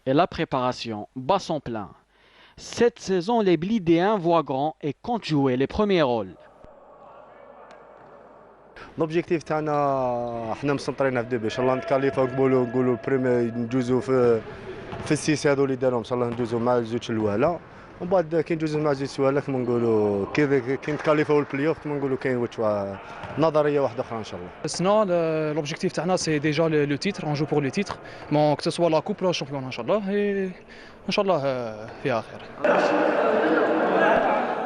et la préparation bat son plein. Cette saison, les Blidéens voient grand et comptent jouer les premiers rôles. L'objectif تاعنا حنا مسنطرين في ديبي ان شاء الله نتكاليفو نقولوا بريمي ندوزو في السيس هذو اللي دارهم ان شاء الله ندوزو مع الزوج الوالا ومن بعد كي ندوزو مع الزوج الوالا كما نقولوا كي نتكاليفو البلاي اوف كما نقولوا كاين نظريه واحده اخرى ان شاء الله. Sinon l'objectif تاعنا c'est déjà le titre, on joue pour le titre, bon que ce soit la coupe ou le championnat ان شاء الله et ان شاء الله فيها خير.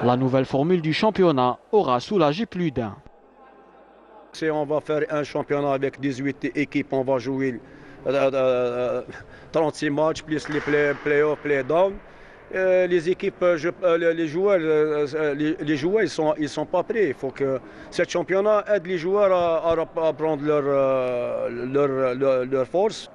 La nouvelle formule du championnat aura soulagé plus d'un. Si on va faire un championnat avec 18 équipes, on va jouer 36 matchs plus les play-off, play-down. Les équipes, les joueurs, ils sont pas prêts. Il faut que ce championnat aide les joueurs à prendre leur force.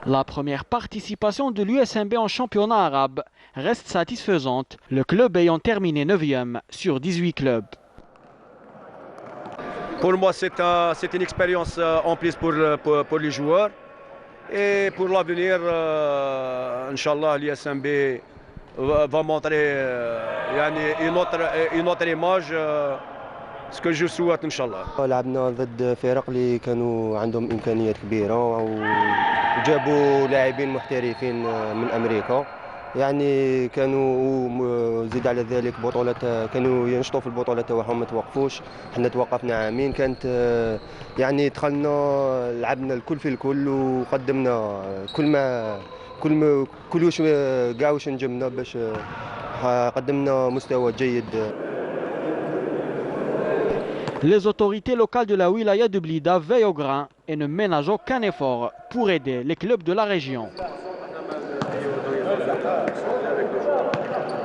La première participation de l'USMB en championnat arabe reste satisfaisante, le club ayant terminé 9e sur 18 clubs. Pour moi, c'est une expérience en plus pour les joueurs. Et pour l'avenir, Inch'Allah, l'ISMB va montrer une autre image, ce que je souhaite, Inch'Allah. لعبنا ضد فرق اللي كانوا عندهم إمكانيات كبيرة وجابوا لاعبين محترفين من أمريكا. يعني كانوا زيد على ذلك بطولة كانوا ينشطوا في البطولة تاعهم ما توقفوش. حنا توقفنا عامين كانت يعني دخلنا لعبنا الكل في الكل وقدمنا كل واش كاع واش نجمنا باش قدمنا مستوى جيد. Les autorités locales de la wilaya de Blida veillent au grain et ne ménagent aucun effort pour aider les clubs de la région.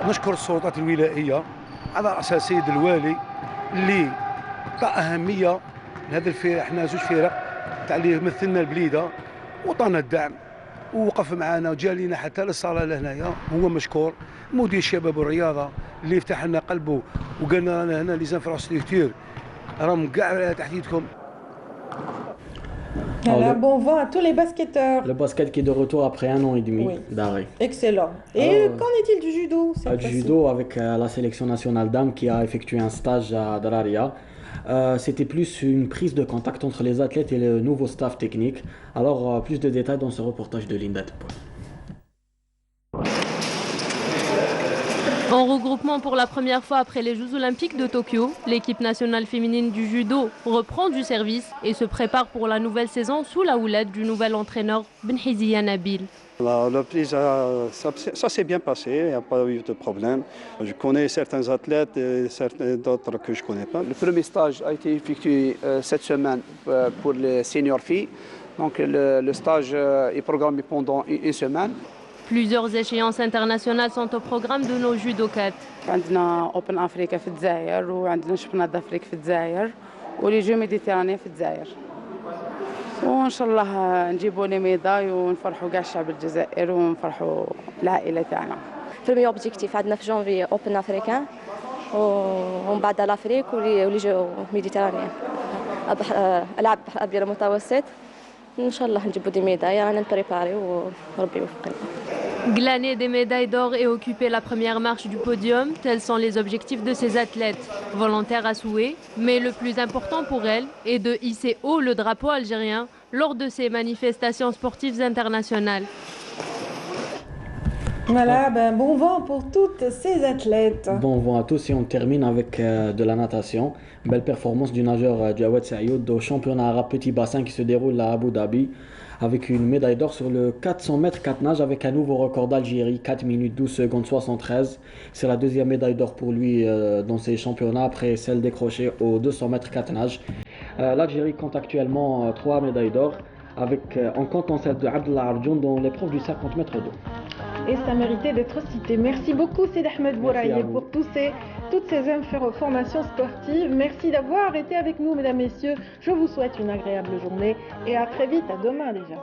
نشكر السلطات الولائية على رأسها السيد الوالي اللي عطى أهمية لهذا الفرق. احنا زوج فرق تاع اللي مثلنا البليدة وعطانا الدعم ووقف معنا وجا لينا حتى للصالة لهنايا. هو مشكور مدير الشباب والرياضة اللي فتح لنا قلبه وقال لنا هنا لي زانفراستركتور راهم كاع تحت يدكم. Alors, bon vent à tous les basketteurs. Le basket qui est de retour après un an et demi d'arrêt. Excellent. Et qu'en est-il du judo Du judo avec la sélection nationale dames qui a effectué un stage à Dararia. C'était plus une prise de contact entre les athlètes et le nouveau staff technique. Alors, plus de détails dans ce reportage de Linda Tepol. En regroupement pour la première fois après les Jeux Olympiques de Tokyo, l'équipe nationale féminine du judo reprend du service et se prépare pour la nouvelle saison sous la houlette du nouvel entraîneur Benhizia Nabil. La prise, ça s'est bien passé, il n'y a pas eu de problème. Je connais certains athlètes et d'autres que je ne connais pas. Le premier stage a été effectué cette semaine pour les seniors filles. Donc le stage est programmé pendant une semaine. Plusieurs échéances internationales sont au programme de nos judokates. عندنا Open Africa في الجزائر وعندنا شامبيونات d'Afrique في الجزائر ولي جو ميديتيراني في الجزائر. وإن شاء الله نجيبوا لي ميداي ونفرحوا كاع الشعب الجزائري ونفرحوا العائلة تاعنا. Premier objectif عندنا في جانفي Open Africa ومن بعد الأفريق ولي جو ميديتيراني. ألعاب بحر الأبيض المتوسط. إن شاء الله نجيبوا دي ميداي أنا نبريباري وربي يوفقنا. Glaner des médailles d'or et occuper la première marche du podium, tels sont les objectifs de ces athlètes. Volontaires à souhait, mais le plus important pour elles est de hisser haut le drapeau algérien lors de ces manifestations sportives internationales. Voilà, bon vent pour toutes ces athlètes. Bon vent à tous et on termine avec de la natation. Belle performance du nageur Jawad Sayoud au championnat arabe petit bassin qui se déroule à Abu Dhabi avec une médaille d'or sur le 400 mètres 4 nages avec un nouveau record d'Algérie, 4 minutes 12 secondes 73. C'est la deuxième médaille d'or pour lui dans ces championnats après celle décrochée au 200 mètres 4 nages. L'Algérie compte actuellement 3 médailles d'or en comptant celle de Abdallah Arjoun dans l'épreuve du 50 mètres d'eau. Et ça méritait d'être cité. Merci beaucoup Sid Ahmed Bouraye pour toutes ces informations sportives. Merci d'avoir été avec nous, mesdames, messieurs. Je vous souhaite une agréable journée et à très vite, à demain déjà.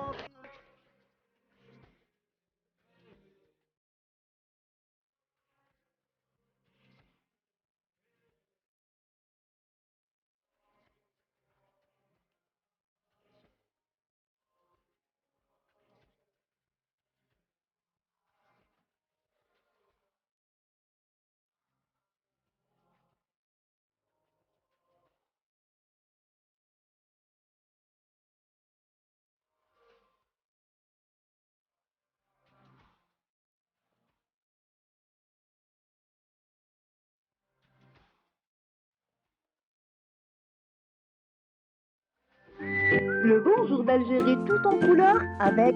Le bonjour d'Algérie tout en couleur avec